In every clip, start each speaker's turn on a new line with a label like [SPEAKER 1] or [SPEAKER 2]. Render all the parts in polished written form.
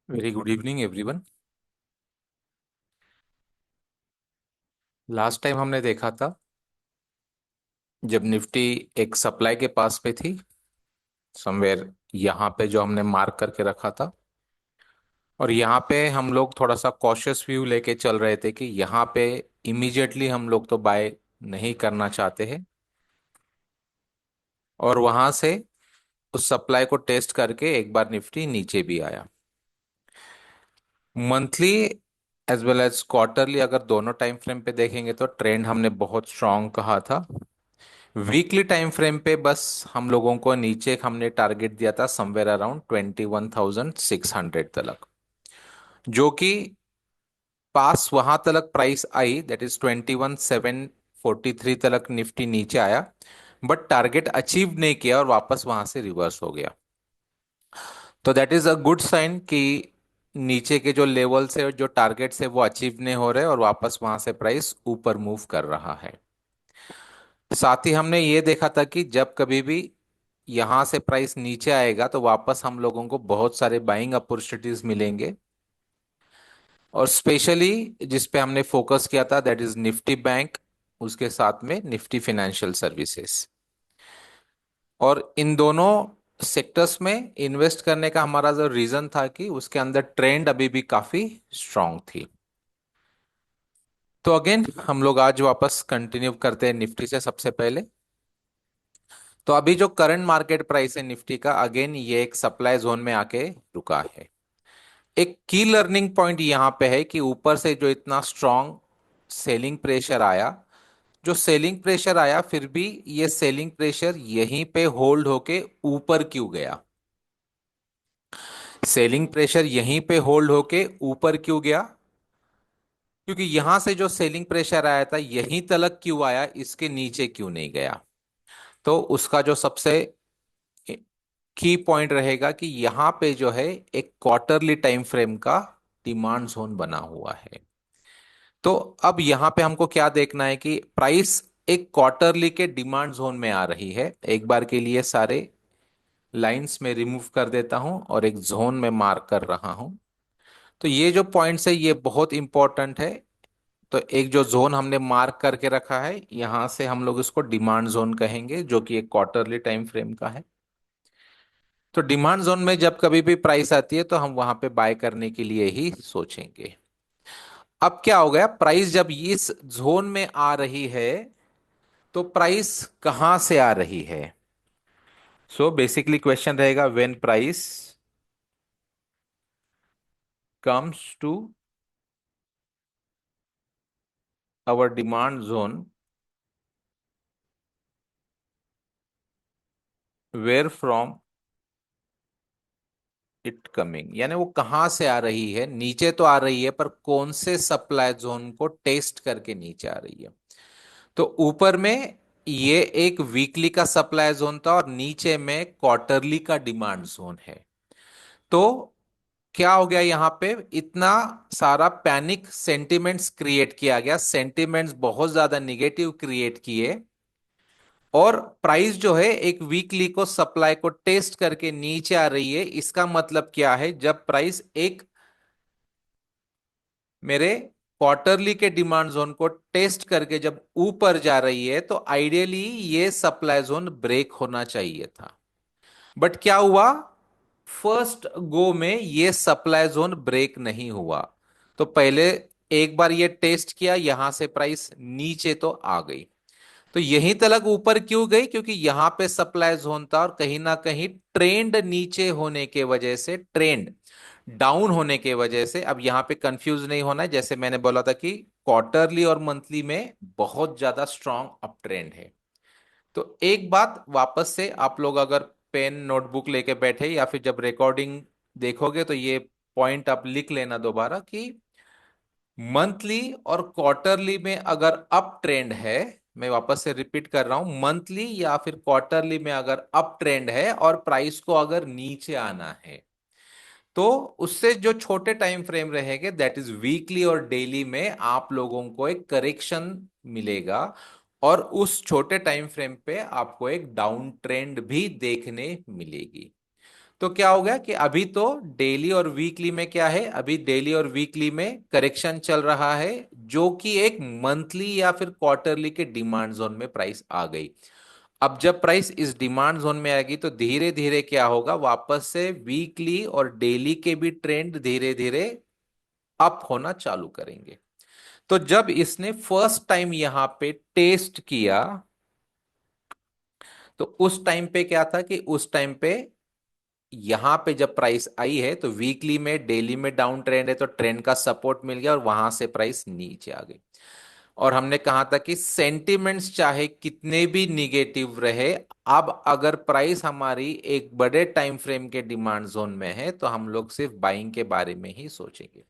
[SPEAKER 1] Very good evening everyone. Last time हमने देखा था जब निफ्टी एक सप्लाई के पास पे थी, समवेयर यहाँ पे जो हमने मार्क करके रखा था। और यहाँ पे हम लोग थोड़ा सा कॉशियस व्यू लेके चल रहे थे कि यहाँ पे इमीडिएटली हम लोग तो बाय नहीं करना चाहते हैं। और वहां से उस सप्लाई को टेस्ट करके एक बार निफ्टी नीचे भी आया। Monthly as well as quarterly अगर दोनों टाइम फ्रेम पे देखेंगे तो ट्रेंड हमने बहुत स्ट्रांग कहा था। वीकली टाइम फ्रेम पे बस हम लोगों को नीचे हमने टारगेट दिया था समवेयर अराउंड 21,600 तक, जो कि पास वहां तक प्राइस आई, दैट इज 21,743 तक निफ्टी नीचे आया। बट टारगेट अचीव नहीं किया और वापस वहां से रिवर्स हो गया। तो that is a good sign कि नीचे के जो लेवल से जो टारगेट है वो अचीव नहीं हो रहे और वापस वहां से प्राइस ऊपर मूव कर रहा है। साथ ही हमने ये देखा था कि जब कभी भी यहां से प्राइस नीचे आएगा तो वापस हम लोगों को बहुत सारे बाइंग अपॉर्चुनिटीज मिलेंगे। और स्पेशली जिस पे हमने फोकस किया था दैट इज निफ्टी बैंक, उसके साथ में निफ्टी फाइनेंशियल सर्विसेज। और इन दोनों सेक्टर्स में इन्वेस्ट करने का हमारा जो रीजन था कि उसके अंदर ट्रेंड अभी भी काफी स्ट्रांग थी। तो अगेन हम लोग आज वापस कंटिन्यू करते हैं निफ्टी से। सबसे पहले तो अभी जो करंट मार्केट प्राइस है निफ्टी का, अगेन ये एक सप्लाई जोन में आके रुका है। एक की लर्निंग पॉइंट यहां पे है कि ऊपर से जो इतना स्ट्रांग सेलिंग प्रेशर आया, जो सेलिंग प्रेशर आया फिर भी ये सेलिंग प्रेशर यहीं पे होल्ड होके ऊपर क्यों गया। सेलिंग प्रेशर यहीं पे होल्ड होके ऊपर क्यों गया? क्योंकि यहां से जो सेलिंग प्रेशर आया था यहीं तलक क्यों आया, इसके नीचे क्यों नहीं गया? तो उसका जो सबसे की पॉइंट रहेगा कि यहां पे जो है एक क्वार्टरली टाइम फ्रेम का डिमांड जोन बना हुआ है। तो अब यहां पे हमको क्या देखना है कि प्राइस एक क्वार्टरली के डिमांड जोन में आ रही है। एक बार के लिए सारे लाइंस में रिमूव कर देता हूं और एक जोन में मार्क कर रहा हूं। तो ये जो पॉइंट्स है ये बहुत इंपॉर्टेंट है। तो एक जो जोन हमने मार्क करके रखा है यहां से हम लोग इसको डिमांड जोन कहेंगे, जो कि एक क्वार्टरली टाइम फ्रेम का है। तो डिमांड जोन में जब कभी भी प्राइस आती है तो हम वहां पे बाय करने के लिए ही सोचेंगे। अब क्या हो गया, प्राइस जब इस जोन में आ रही है तो प्राइस कहां से आ रही है? सो बेसिकली क्वेश्चन रहेगा, when price comes to our demand zone, where from it coming, यानी वो कहां से आ रही है। नीचे तो आ रही है पर कौन से सप्लाई जोन को टेस्ट करके नीचे आ रही है? तो ऊपर में ये एक वीकली का सप्लाई जोन था और नीचे में क्वार्टरली का डिमांड जोन है। तो क्या हो गया, यहां पे इतना सारा पैनिक सेंटिमेंट्स क्रिएट किया गया, सेंटिमेंट्स बहुत ज्यादा निगेटिव क्रिएट किए। और प्राइस जो है एक वीकली को सप्लाई को टेस्ट करके नीचे आ रही है। इसका मतलब क्या है, जब प्राइस एक मेरे क्वार्टरली के डिमांड जोन को टेस्ट करके जब ऊपर जा रही है तो आइडियली ये सप्लाई जोन ब्रेक होना चाहिए था। बट क्या हुआ, फर्स्ट गो में ये सप्लाई जोन ब्रेक नहीं हुआ। तो पहले एक बार ये टेस्ट किया, यहां से प्राइस नीचे तो आ गई। तो यहीं तक ऊपर क्यों गई? क्योंकि यहां पे सप्लाई जोन था और कहीं ना कहीं ट्रेंड नीचे होने के वजह से, ट्रेंड डाउन होने के वजह से, अब यहां पे कंफ्यूज नहीं होना है। जैसे मैंने बोला था कि क्वार्टरली और मंथली में बहुत ज्यादा स्ट्रांग अप ट्रेंड है। तो एक बात वापस से आप लोग अगर पेन नोटबुक लेके बैठे या फिर जब रिकॉर्डिंग देखोगे तो ये पॉइंट आप लिख लेना दोबारा कि मंथली और क्वार्टरली में अगर अप ट्रेंड है, मैं वापस से रिपीट कर रहा हूं, मंथली या फिर क्वार्टरली में अगर अप ट्रेंड है और प्राइस को अगर नीचे आना है तो उससे जो छोटे टाइम फ्रेम रहेंगे दैट इज वीकली और डेली में आप लोगों को एक करेक्शन मिलेगा। और उस छोटे टाइम फ्रेम पे आपको एक डाउन ट्रेंड भी देखने मिलेगी। तो क्या हो गया कि अभी तो डेली और वीकली में क्या है, अभी डेली और वीकली में करेक्शन चल रहा है, जो कि एक मंथली या फिर क्वार्टरली के डिमांड जोन में प्राइस आ गई। अब जब प्राइस इस डिमांड जोन में आएगी तो धीरे धीरे क्या होगा, वापस से वीकली और डेली के भी ट्रेंड धीरे धीरे अप होना चालू करेंगे। तो जब इसने फर्स्ट टाइम यहां पे टेस्ट किया, तो उस टाइम पे क्या था कि उस टाइम पे यहां पे जब प्राइस आई है तो वीकली में डेली में डाउन ट्रेंड है, तो ट्रेंड का सपोर्ट मिल गया और वहां से प्राइस नीचे आ गई। और हमने कहा था कि सेंटिमेंट्स चाहे कितने भी निगेटिव रहे, अब अगर प्राइस हमारी एक बड़े टाइम फ्रेम के डिमांड जोन में है तो हम लोग सिर्फ बाइंग के बारे में ही सोचेंगे।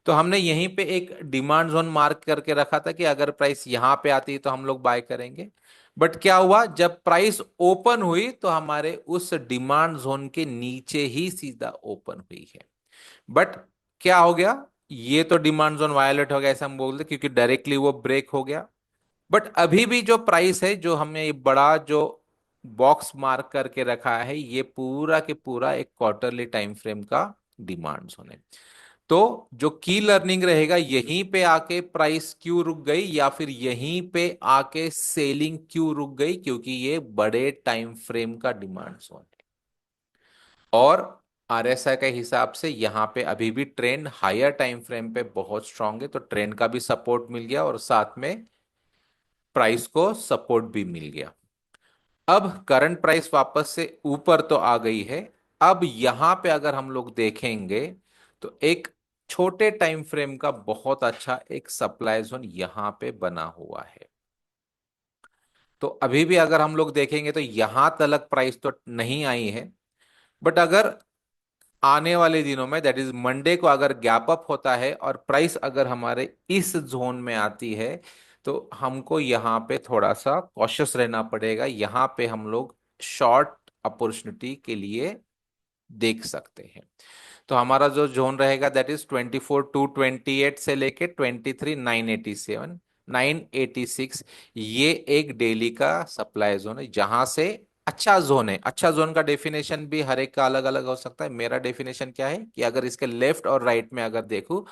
[SPEAKER 1] तो हमने यहीं पे एक डिमांड जोन मार्क करके रखा था कि अगर प्राइस यहां पे आती है तो हम लोग बाय करेंगे। बट क्या हुआ, जब प्राइस ओपन हुई तो हमारे उस डिमांड जोन के नीचे ही सीधा ओपन हुई है। बट क्या हो गया, ये तो डिमांड जोन वायलेट हो गया ऐसा हम बोलते, क्योंकि डायरेक्टली वो ब्रेक हो गया। बट अभी भी जो प्राइस है, जो हमने ये बड़ा जो बॉक्स मार्क करके रखा है, ये पूरा के पूरा एक क्वार्टरली टाइम फ्रेम का डिमांड जोन है। तो जो की लर्निंग रहेगा, यहीं पे आके प्राइस क्यों रुक गई या फिर यहीं पे आके सेलिंग क्यों रुक गई, क्योंकि ये बड़े टाइम फ्रेम का डिमांड जोन है। और आरएसआई के हिसाब से यहाँ पे अभी भी ट्रेंड हायर टाइम फ्रेम पे बहुत स्ट्रांग है, तो ट्रेंड का भी सपोर्ट मिल गया और साथ में प्राइस को सपोर्ट भी मिल गया। अब करंट प्राइस वापस से ऊपर तो आ गई है। अब यहां पे अगर हम लोग देखेंगे तो एक छोटे टाइम फ्रेम का बहुत अच्छा एक सप्लाई जोन यहां पे बना हुआ है। तो अभी भी अगर हम लोग देखेंगे तो यहां तलक प्राइस तो नहीं आई है। बट अगर आने वाले दिनों में, दैट इज मंडे को, अगर गैप अप होता है और प्राइस अगर हमारे इस जोन में आती है, तो हमको यहाँ पे थोड़ा सा कॉशियस रहना पड़ेगा। यहाँ पे हम लोग शॉर्ट अपॉर्चुनिटी के लिए देख सकते हैं। तो हमारा जो जोन रहेगा दैट इज 24,228 से लेके 23,987, 986। ये एक डेली का सप्लाई जोन है जहां से अच्छा जोन है। अच्छा जोन का डेफिनेशन भी हर एक का अलग अलग हो सकता है। मेरा डेफिनेशन क्या है कि अगर इसके लेफ्ट और राइट में अगर देखूं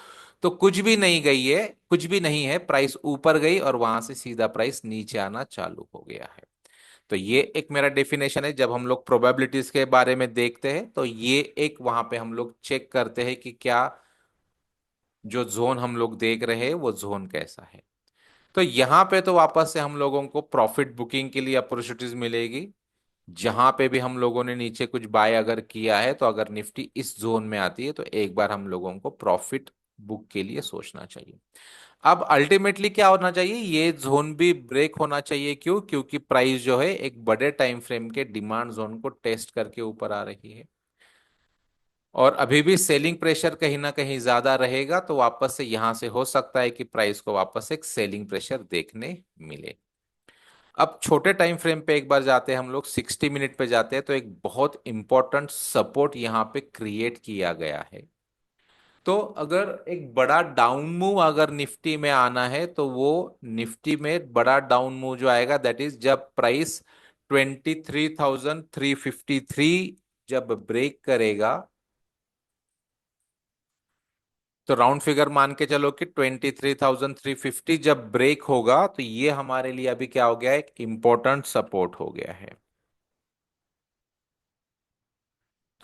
[SPEAKER 1] तो कुछ भी नहीं गई है, कुछ भी नहीं है, प्राइस ऊपर गई और वहां से सीधा प्राइस नीचे आना चालू हो गया है। तो ये एक मेरा डेफिनेशन है। जब हम लोग प्रोबेबिलिटीज के बारे में देखते हैं तो ये एक वहां पे हम लोग चेक करते हैं कि क्या जो जोन हम लोग देख रहे हैं वो जोन कैसा है। तो यहाँ पे तो वापस से हम लोगों को प्रॉफिट बुकिंग के लिए अपॉर्चुनिटीज मिलेगी। जहां पे भी हम लोगों ने नीचे कुछ बाय अगर किया है, तो अगर निफ्टी इस जोन में आती है तो एक बार हम लोगों को प्रॉफिट बुक के लिए सोचना चाहिए। अब अल्टीमेटली क्या होना चाहिए, ये जोन भी ब्रेक होना चाहिए। क्यों? क्योंकि प्राइस जो है एक बड़े टाइम फ्रेम के डिमांड जोन को टेस्ट करके ऊपर आ रही है और अभी भी सेलिंग प्रेशर कहीं ना कहीं ज्यादा रहेगा, तो वापस से यहां से हो सकता है कि प्राइस को वापस एक सेलिंग प्रेशर देखने मिले। अब छोटे टाइम फ्रेम पे एक बार जाते हैं हम लोग, 60 मिनट पे जाते हैं, तो एक बहुत इंपॉर्टेंट सपोर्ट यहाँ पे क्रिएट किया गया है। तो अगर एक बड़ा डाउन मूव अगर निफ्टी में आना है तो वो निफ्टी में बड़ा डाउन मूव जो आएगा दैट इज जब प्राइस 23,353 जब ब्रेक करेगा। तो राउंड फिगर मान के चलो कि 23,350 जब ब्रेक होगा तो ये हमारे लिए अभी क्या हो गया, एक इंपॉर्टेंट सपोर्ट हो गया है।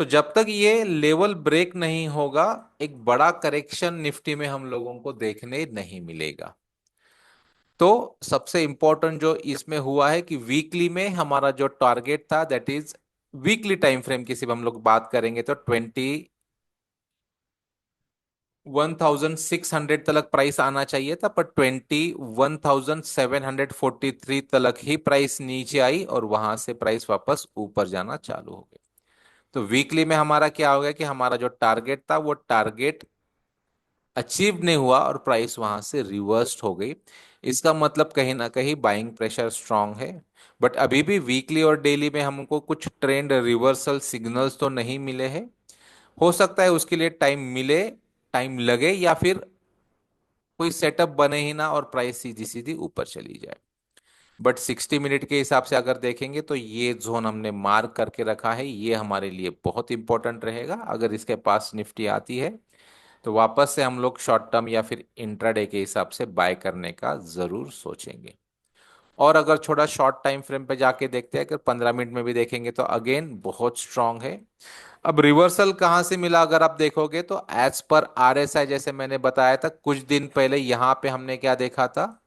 [SPEAKER 1] तो जब तक ये लेवल ब्रेक नहीं होगा, एक बड़ा करेक्शन निफ्टी में हम लोगों को देखने नहीं मिलेगा। तो सबसे इंपॉर्टेंट जो इसमें हुआ है कि वीकली में हमारा जो टारगेट था that is, weekly time frame की सिर्फ हम लोग बात करेंगे तो 21,600 तलक प्राइस आना चाहिए था, पर 21,743 तलक ही प्राइस नीचे आई और वहां से प्राइस वापस ऊपर जाना चालू हो गई। तो वीकली में हमारा क्या हो गया कि हमारा जो टारगेट था वो टारगेट अचीव नहीं हुआ और प्राइस वहां से रिवर्स्ड हो गई। इसका मतलब कहीं ना कहीं बाइंग प्रेशर स्ट्रांग है। बट अभी भी वीकली और डेली में हमको कुछ ट्रेंड रिवर्सल सिग्नल्स तो नहीं मिले हैं। हो सकता है उसके लिए टाइम मिले, टाइम लगे, या फिर कोई सेटअप बने ही ना और प्राइस सीधी सीधी ऊपर चली जाए। बट 60 मिनट के हिसाब से अगर देखेंगे तो ये जोन हमने मार्क करके रखा है, ये हमारे लिए बहुत इंपॉर्टेंट रहेगा। अगर इसके पास निफ्टी आती है तो वापस से हम लोग शॉर्ट टर्म या फिर इंट्राडे के हिसाब से बाय करने का जरूर सोचेंगे। और अगर थोड़ा शॉर्ट टाइम फ्रेम पे जाके देखते हैं, अगर 15 मिनट में भी देखेंगे तो अगेन बहुत स्ट्रांग है। अब रिवर्सल कहां से मिला अगर आप देखोगे तो एज पर आरएसआई, जैसे मैंने बताया था कुछ दिन पहले, यहां पे हमने क्या देखा था,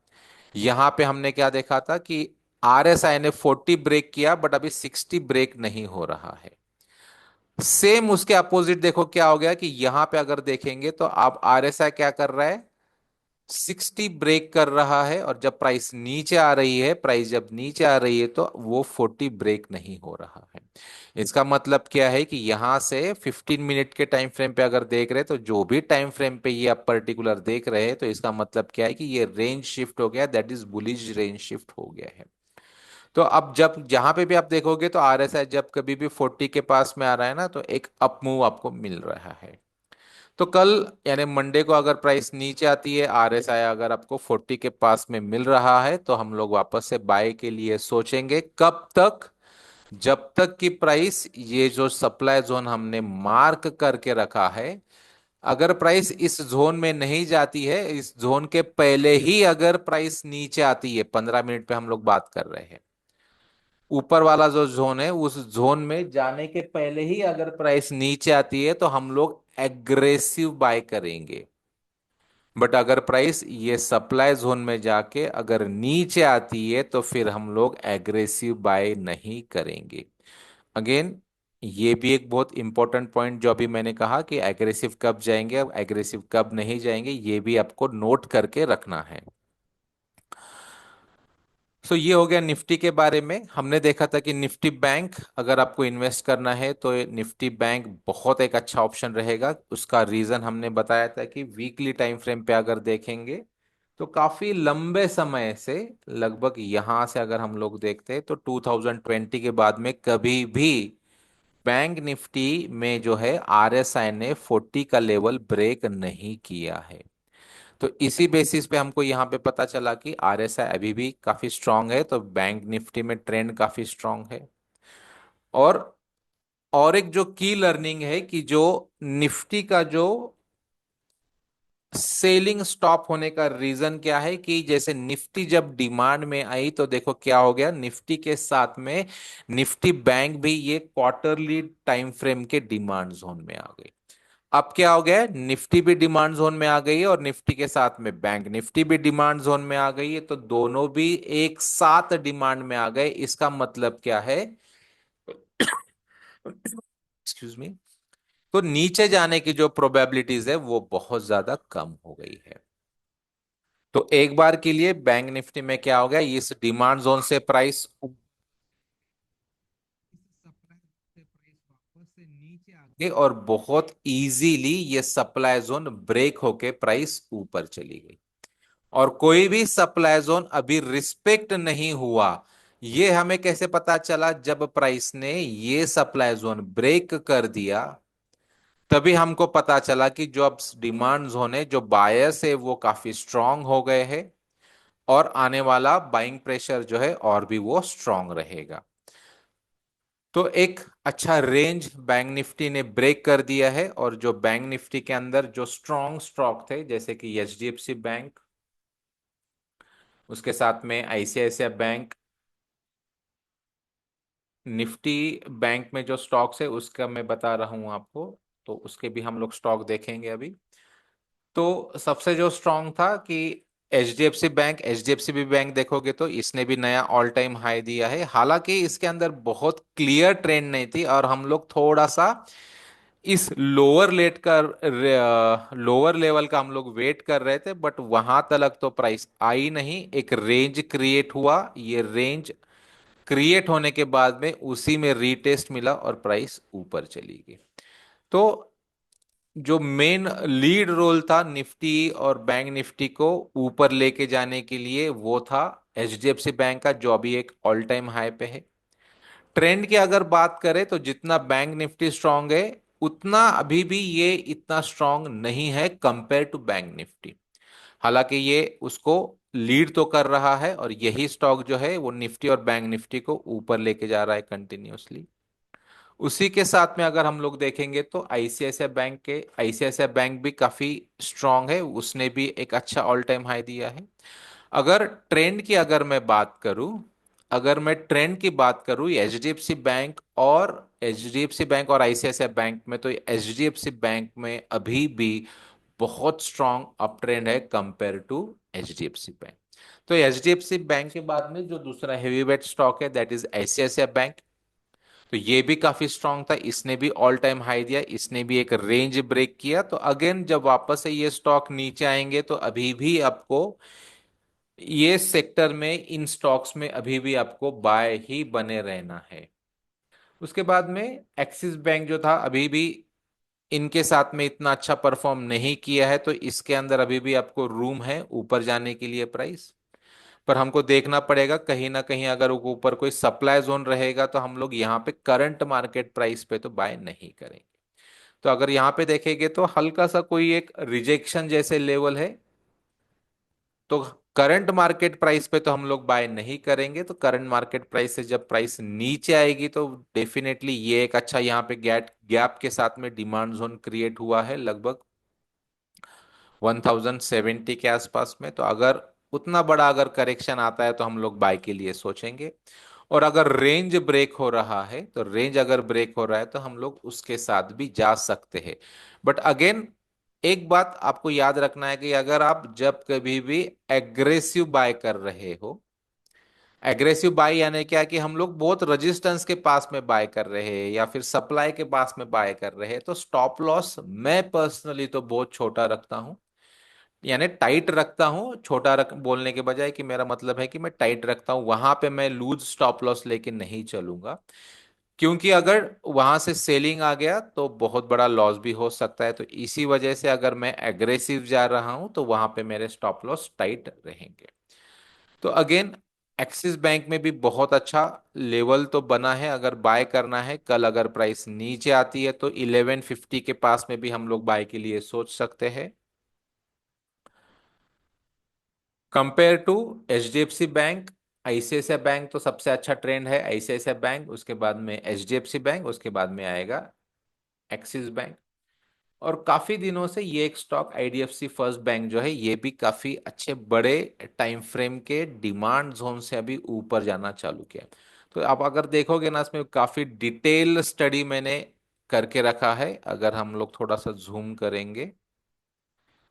[SPEAKER 1] यहां पे हमने क्या देखा था कि आरएसआई ने 40 ब्रेक किया बट अभी 60 ब्रेक नहीं हो रहा है। सेम उसके अपोजिट देखो क्या हो गया कि यहां पे अगर देखेंगे तो अब आरएसआई क्या कर रहा है, 60 ब्रेक कर रहा है, और जब प्राइस नीचे आ रही है, प्राइस जब नीचे आ रही है तो वो 40 ब्रेक नहीं हो रहा है। इसका मतलब क्या है कि यहां से 15 मिनट के टाइम फ्रेम पे अगर देख रहे हैं तो जो भी टाइम फ्रेम पे ये आप पर्टिकुलर देख रहे हैं तो इसका मतलब क्या है कि ये रेंज शिफ्ट हो गया, that is bullish range shift हो गया है। तो अब जब जहां पे भी आप देखोगे तो आरएसआई जब कभी भी 40 के पास में आ रहा है ना तो एक अप मूव आपको मिल रहा है। तो कल यानी मंडे को अगर प्राइस नीचे आती है, आरएसआई अगर आपको 40 के पास में मिल रहा है तो हम लोग वापस से बाय के लिए सोचेंगे। कब तक, जब तक कि प्राइस ये जो सप्लाई जोन हमने मार्क करके रखा है, अगर प्राइस इस जोन में नहीं जाती है, इस जोन के पहले ही अगर प्राइस नीचे आती है, 15 मिनट पे हम लोग बात कर रहे हैं, ऊपर वाला जो जोन है उस जोन में जाने के पहले ही अगर प्राइस नीचे आती है तो हम लोग एग्रेसिव बाय करेंगे। बट अगर प्राइस ये सप्लाई जोन में जाके अगर नीचे आती है तो फिर हम लोग एग्रेसिव बाय नहीं करेंगे। अगेन ये भी एक बहुत इंपॉर्टेंट पॉइंट जो अभी मैंने कहा कि एग्रेसिव कब जाएंगे, अब एग्रेसिव कब नहीं जाएंगे, ये भी आपको नोट करके रखना है। सो ये हो गया निफ्टी के बारे में। हमने देखा था कि निफ्टी बैंक अगर आपको इन्वेस्ट करना है तो निफ्टी बैंक बहुत एक अच्छा ऑप्शन रहेगा। उसका रीजन हमने बताया था कि वीकली टाइम फ्रेम पे अगर देखेंगे तो काफी लंबे समय से, लगभग यहां से अगर हम लोग देखते हैं तो 2020 के बाद में कभी भी बैंक निफ्टी में जो है आरएसआई ने 40 का लेवल ब्रेक नहीं किया है। तो इसी बेसिस पे हमको यहाँ पे पता चला कि आरएसआई अभी भी काफी स्ट्रांग है, तो बैंक निफ्टी में ट्रेंड काफी स्ट्रांग है। और और एक जो की लर्निंग है कि जो निफ्टी का जो सेलिंग स्टॉप होने का रीजन क्या है कि जैसे निफ्टी जब डिमांड में आई तो देखो क्या हो गया, निफ्टी के साथ में निफ्टी बैंक भी ये क्वार्टरली टाइम फ्रेम के डिमांड जोन में आ गई। अब क्या हो गया है, निफ्टी भी डिमांड जोन में आ गई है और निफ्टी के साथ में बैंक निफ्टी भी डिमांड जोन में आ गई है, तो दोनों भी एक साथ डिमांड में आ गए। इसका मतलब क्या है, एक्सक्यूज मी, तो नीचे जाने की जो प्रोबेबिलिटीज है वो बहुत ज्यादा कम हो गई है। तो एक बार के लिए बैंक निफ्टी में क्या हो गया, इस डिमांड जोन से प्राइस वापस से नीचे आ गई और बहुत इजीली ये सप्लाई जोन ब्रेक होके प्राइस ऊपर चली गई। और कोई भी सप्लाई जोन अभी रिस्पेक्ट नहीं हुआ। ये हमें कैसे पता चला, जब प्राइस ने ये सप्लाई जोन ब्रेक कर दिया तभी हमको पता चला कि जो अब डिमांड जोन है, जो बायर्स है वो काफी स्ट्रांग हो गए हैं और आने वाला बाइंग प्रेशर जो है और भी वो स्ट्रांग रहेगा। तो एक अच्छा रेंज बैंक निफ्टी ने ब्रेक कर दिया है, और जो बैंक निफ्टी के अंदर जो स्ट्रांग स्टॉक थे जैसे कि एचडीएफसी बैंक, उसके साथ में आईसीआईसीआई बैंक, निफ्टी बैंक में जो स्टॉक्स है उसका मैं बता रहा हूं आपको, तो उसके भी हम लोग स्टॉक देखेंगे अभी। तो सबसे जो स्ट्रांग था कि एचडीएफसी बैंक, एचडीएफसी भी बैंक देखोगे तो इसने भी नया ऑल टाइम हाई दिया है। हालांकि इसके अंदर बहुत क्लियर ट्रेंड नहीं थी और हम लोग थोड़ा सा इस लोअर लेट का लोअर लेवल का हम लोग वेट कर रहे थे, बट वहां तक तो प्राइस आई नहीं। एक रेंज क्रिएट हुआ, ये रेंज क्रिएट होने के बाद में उसी में रीटेस्ट मिला और प्राइस ऊपर चली गई। तो जो मेन लीड रोल था निफ्टी और बैंक निफ्टी को ऊपर लेके जाने के लिए वो था एचडीएफसी बैंक का, जो अभी एक ऑल टाइम हाई पे है। ट्रेंड की अगर बात करें तो जितना बैंक निफ्टी स्ट्रांग है उतना अभी भी ये इतना स्ट्रांग नहीं है कंपेयर टू बैंक निफ्टी। हालांकि ये उसको लीड तो कर रहा है, और यही स्टॉक जो है वो निफ्टी और बैंक निफ्टी को ऊपर लेके जा रहा है कंटिन्यूअसली। उसी के साथ में अगर हम लोग देखेंगे तो आईसीआईसीआई बैंक भी काफी स्ट्रांग है, उसने भी एक अच्छा ऑल टाइम हाई दिया है। अगर ट्रेंड की अगर मैं बात करूं, अगर मैं ट्रेंड की बात करूं एचडीएफसी बैंक और आईसीआईसीआई बैंक में, तो एचडीएफसी बैंक में अभी भी बहुत स्ट्रांग अप ट्रेंड है कंपेयर टू एचडीएफसी बैंक। तो एचडीएफसी बैंक के बाद में जो दूसरा हेवी वेट स्टॉक है दैट इज आईसीआईसीआई बैंक। तो ये भी काफी स्ट्रांग था, इसने भी ऑल टाइम हाई दिया, इसने भी एक रेंज ब्रेक किया। तो अगेन जब वापस से ये स्टॉक नीचे आएंगे तो अभी भी आपको ये सेक्टर में इन स्टॉक्स में अभी भी आपको बाय ही बने रहना है। उसके बाद में एक्सिस बैंक जो था अभी भी इनके साथ में इतना अच्छा परफॉर्म नहीं किया है, तो इसके अंदर अभी भी आपको रूम है ऊपर जाने के लिए प्राइस। पर हमको देखना पड़ेगा कहीं ना कहीं अगर ऊपर कोई सप्लाई जोन रहेगा तो हम लोग यहाँ पे करंट मार्केट प्राइस पे तो बाय नहीं करेंगे। तो अगर यहाँ पे देखेंगे तो हल्का सा कोई एक रिजेक्शन जैसे लेवल है, तो करंट मार्केट प्राइस पे तो हम लोग बाय नहीं करेंगे। तो करंट मार्केट प्राइस से जब प्राइस नीचे आएगी तो डेफिनेटली ये एक अच्छा यहाँ पे गैप गैप के साथ में डिमांड जोन क्रिएट हुआ है लगभग 1070 के आसपास में। तो अगर उतना बड़ा अगर करेक्शन आता है तो हम लोग बाय के लिए सोचेंगे। और अगर रेंज ब्रेक हो रहा है, तो रेंज अगर ब्रेक हो रहा है तो हम लोग उसके साथ भी जा सकते हैं। बट अगेन एक बात आपको याद रखना है कि अगर आप जब कभी भी एग्रेसिव बाय कर रहे हो, एग्रेसिव बाय यानी क्या कि हम लोग बहुत रेजिस्टेंस के पास में बाय कर रहे हैं या फिर सप्लाई के पास में बाय कर रहे हैं, तो स्टॉप लॉस मैं पर्सनली तो बहुत छोटा रखता हूं। यानी टाइट रखता हूं, छोटा रख बोलने के बजाय कि मेरा मतलब है कि मैं टाइट रखता हूं, वहां पे मैं लूज स्टॉप लॉस लेके नहीं चलूंगा। क्योंकि अगर वहां से सेलिंग आ गया तो बहुत बड़ा लॉस भी हो सकता है। तो इसी वजह से अगर मैं एग्रेसिव जा रहा हूं तो वहां पे मेरे स्टॉप लॉस टाइट रहेंगे। तो अगेन एक्सिस बैंक में भी बहुत अच्छा लेवल तो बना है, अगर बाय करना है कल अगर प्राइस नीचे आती है तो 1150 के पास में भी हम लोग बाय के लिए सोच सकते हैं। Compare to HDFC bank, ICICI bank तो सबसे अच्छा ट्रेंड है, आईसीआईसीआई बैंक, उसके बाद में एचडीएफसी बैंक, उसके बाद में आएगा एक्सिस बैंक। और काफी दिनों से ये एक स्टॉक आईडीएफसी फर्स्ट बैंक जो है ये भी काफी अच्छे बड़े टाइम फ्रेम के डिमांड जोन से अभी ऊपर जाना चालू किया। तो आप अगर देखोगे ना इसमें काफी डिटेल स्टडी मैंने करके रखा है, अगर हम लोग थोड़ा सा जूम करेंगे,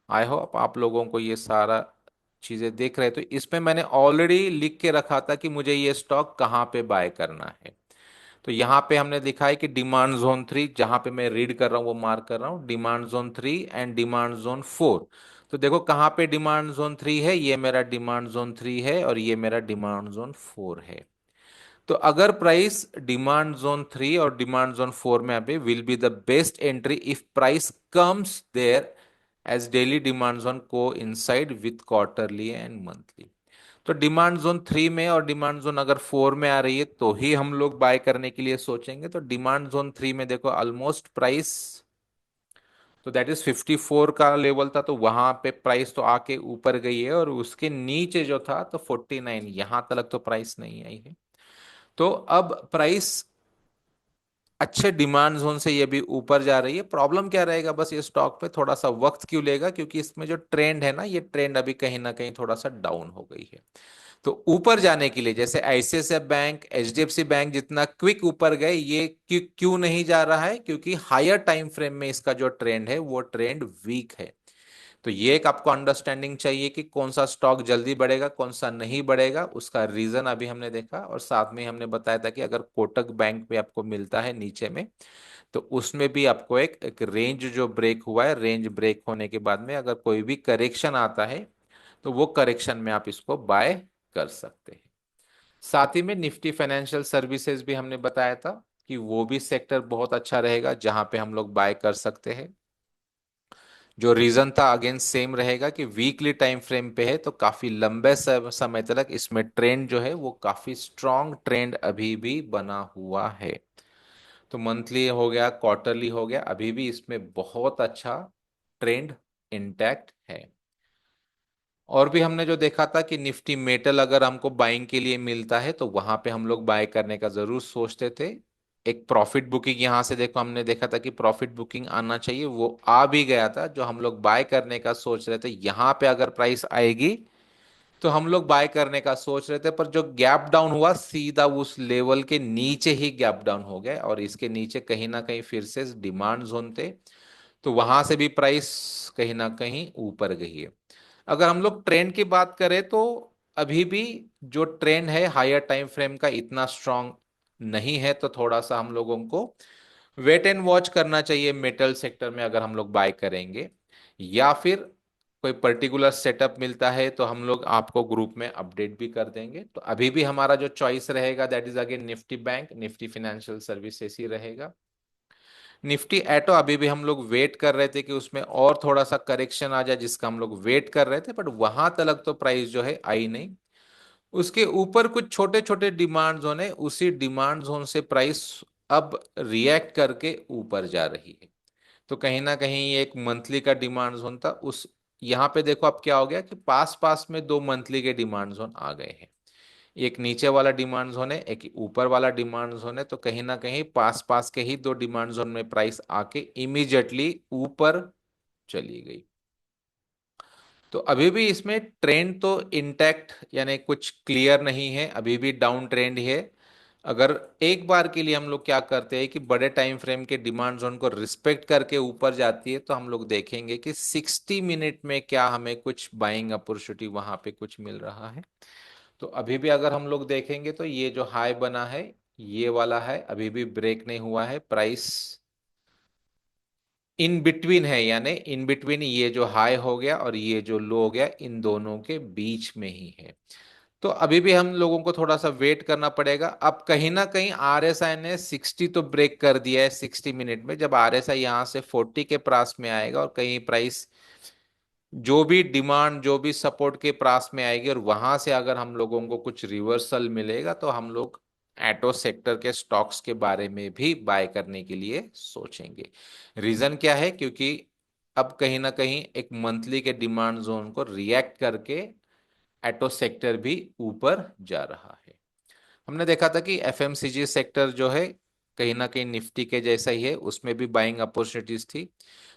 [SPEAKER 1] आई होप आप लोगों को ये सारा चीजें देख रहे, तो इसमें मैंने ऑलरेडी लिख के रखा था कि मुझे ये स्टॉक कहाँ पे बाय करना है। तो यहाँ पे हमने लिखा है कि डिमांड जोन 3, जहां पे मैं रीड कर रहा हूँ वो मार्क कर रहा हूँ, demand zone 3 and demand zone 4। तो देखो कहाँ पे डिमांड जोन 3 है, ये मेरा डिमांड जोन 3 है और ये मेरा डिमांड जोन 4 है। तो अगर प्राइस डिमांड जोन 3 और डिमांड जोन 4 में अभी will be the best entry if price comes there as daily demand zone को inside with quarterly and monthly. तो डिमांड जोन 3 में और डिमांड जोन अगर 4 में आ रही है तो ही हम लोग बाय करने के लिए सोचेंगे। तो डिमांड जोन 3 में देखो ऑलमोस्ट प्राइस, तो दैट इज 54 का लेवल था, तो वहां पे प्राइस तो आके ऊपर गई है, और उसके नीचे जो था तो 49 यहां तक तो प्राइस नहीं आई है। तो अब प्राइस अच्छे डिमांड जोन से ये भी ऊपर जा रही है। प्रॉब्लम क्या रहेगा बस, ये स्टॉक पे थोड़ा सा वक्त क्यों लेगा, क्योंकि इसमें जो ट्रेंड है ना, ये ट्रेंड अभी कहीं ना कहीं थोड़ा सा डाउन हो गई है। तो ऊपर जाने के लिए जैसे आईसीआईसीआई बैंक, एचडीएफसी बैंक जितना क्विक ऊपर गए, ये क्यों नहीं जा रहा है, क्योंकि हायर टाइम फ्रेम में इसका जो ट्रेंड है वो ट्रेंड वीक है। तो ये एक आपको अंडरस्टैंडिंग चाहिए कि कौन सा स्टॉक जल्दी बढ़ेगा कौन सा नहीं बढ़ेगा, उसका रीजन अभी हमने देखा। और साथ में हमने बताया था कि अगर कोटक बैंक पे आपको मिलता है नीचे में, तो उसमें भी आपको एक रेंज जो ब्रेक हुआ है, रेंज ब्रेक होने के बाद में अगर कोई भी करेक्शन आता है तो वो करेक्शन में आप इसको बाय कर सकते हैं। साथ ही में निफ्टी फाइनेंशियल सर्विसेज भी हमने बताया था कि वो भी सेक्टर बहुत अच्छा रहेगा जहां पे हम लोग बाय कर सकते हैं। जो रीजन था अगेन सेम रहेगा कि वीकली टाइम फ्रेम पे है, तो काफी लंबे समय तक इसमें ट्रेंड जो है वो काफी स्ट्रॉन्ग ट्रेंड अभी भी बना हुआ है। तो मंथली हो गया, क्वार्टरली हो गया, अभी भी इसमें बहुत अच्छा ट्रेंड इंटैक्ट है। और भी हमने जो देखा था कि निफ्टी मेटल अगर हमको बाइंग के लिए मिलता है तो वहां पे हम लोग बाय करने का जरूर सोचते थे। एक प्रॉफिट बुकिंग यहां से देखो हमने देखा था कि प्रॉफिट बुकिंग आना चाहिए, वो आ भी गया था। जो हम लोग बाय करने का सोच रहे थे यहां पे अगर प्राइस आएगी तो हम लोग बाय करने का सोच रहे थे, पर जो गैप डाउन हुआ सीधा उस लेवल के नीचे ही गैप डाउन हो गया और इसके नीचे कहीं ना कहीं फिर से डिमांड जोन थे, तो वहां से भी प्राइस कहीं ना कहीं ऊपर गई है। अगर हम लोग ट्रेंड की बात करें तो अभी भी जो ट्रेंड है हायर टाइम फ्रेम का इतना स्ट्रांग नहीं है, तो थोड़ा सा हम लोगों को वेट एंड वॉच करना चाहिए मेटल सेक्टर में अगर हम लोग बाय करेंगे। या फिर कोई पर्टिकुलर सेटअप मिलता है तो हम लोग आपको ग्रुप में अपडेट भी कर देंगे। तो अभी भी हमारा जो चॉइस रहेगा that is again Nifty bank, Nifty financial services ही रहेगा। निफ्टी एटो अभी भी हम लोग वेट कर रहे थे कि उसमें और थोड़ा सा करेक्शन आ जाए, जिसका हम लोग वेट कर रहे थे, बट वहां तक तो प्राइस जो है आई नहीं। उसके ऊपर कुछ छोटे छोटे डिमांड जोन है, उसी डिमांड जोन से प्राइस अब रिएक्ट करके ऊपर जा रही है। तो कहीं ना कहीं ये एक मंथली का डिमांड जोन था, उस यहाँ पे देखो अब क्या हो गया कि पास पास में दो मंथली के डिमांड जोन आ गए हैं। एक नीचे वाला डिमांड जोन है, एक ऊपर वाला डिमांड जोन है, तो कहीं ना कहीं पास पास के ही दो डिमांड जोन में प्राइस आके इमीडिएटली ऊपर चली गई। तो अभी भी इसमें ट्रेंड तो इंटैक्ट यानी कुछ क्लियर नहीं है, अभी भी डाउन ट्रेंड है। अगर एक बार के लिए हम लोग क्या करते हैं कि बड़े टाइम फ्रेम के डिमांड जोन को रिस्पेक्ट करके ऊपर जाती है तो हम लोग देखेंगे कि 60 मिनट में क्या हमें कुछ बाइंग अपॉर्चुनिटी वहां पे कुछ मिल रहा है। तो अभी भी अगर हम लोग देखेंगे तो ये जो हाई बना है ये वाला है, अभी भी ब्रेक नहीं हुआ है, प्राइस इन बिटवीन है, यानी इन बिटवीन ये जो हाई हो गया और ये जो लो हो गया इन दोनों के बीच में ही है। तो अभी भी हम लोगों को थोड़ा सा वेट करना पड़ेगा। अब कहीं ना कहीं आरएसआई ने 60 तो ब्रेक कर दिया है 60 मिनट में, जब आरएसआई यहां से 40 के पास में आएगा और कहीं प्राइस जो भी डिमांड जो भी सपोर्ट के पास में आएगी और वहां से अगर हम लोगों को कुछ रिवर्सल मिलेगा तो हम लोग एटो सेक्टर के स्टॉक्स के बारे में भी बाय करने के लिए सोचेंगे। रीजन क्या है, क्योंकि अब कहीं ना कहीं एक मंथली के डिमांड जोन को रिएक्ट करके एटो सेक्टर भी ऊपर जा रहा है। हमने देखा था कि एफएमसीजी सेक्टर जो है कहीं ना कहीं निफ्टी के जैसा ही है, उसमें भी बाइंग अपॉर्चुनिटीज थी।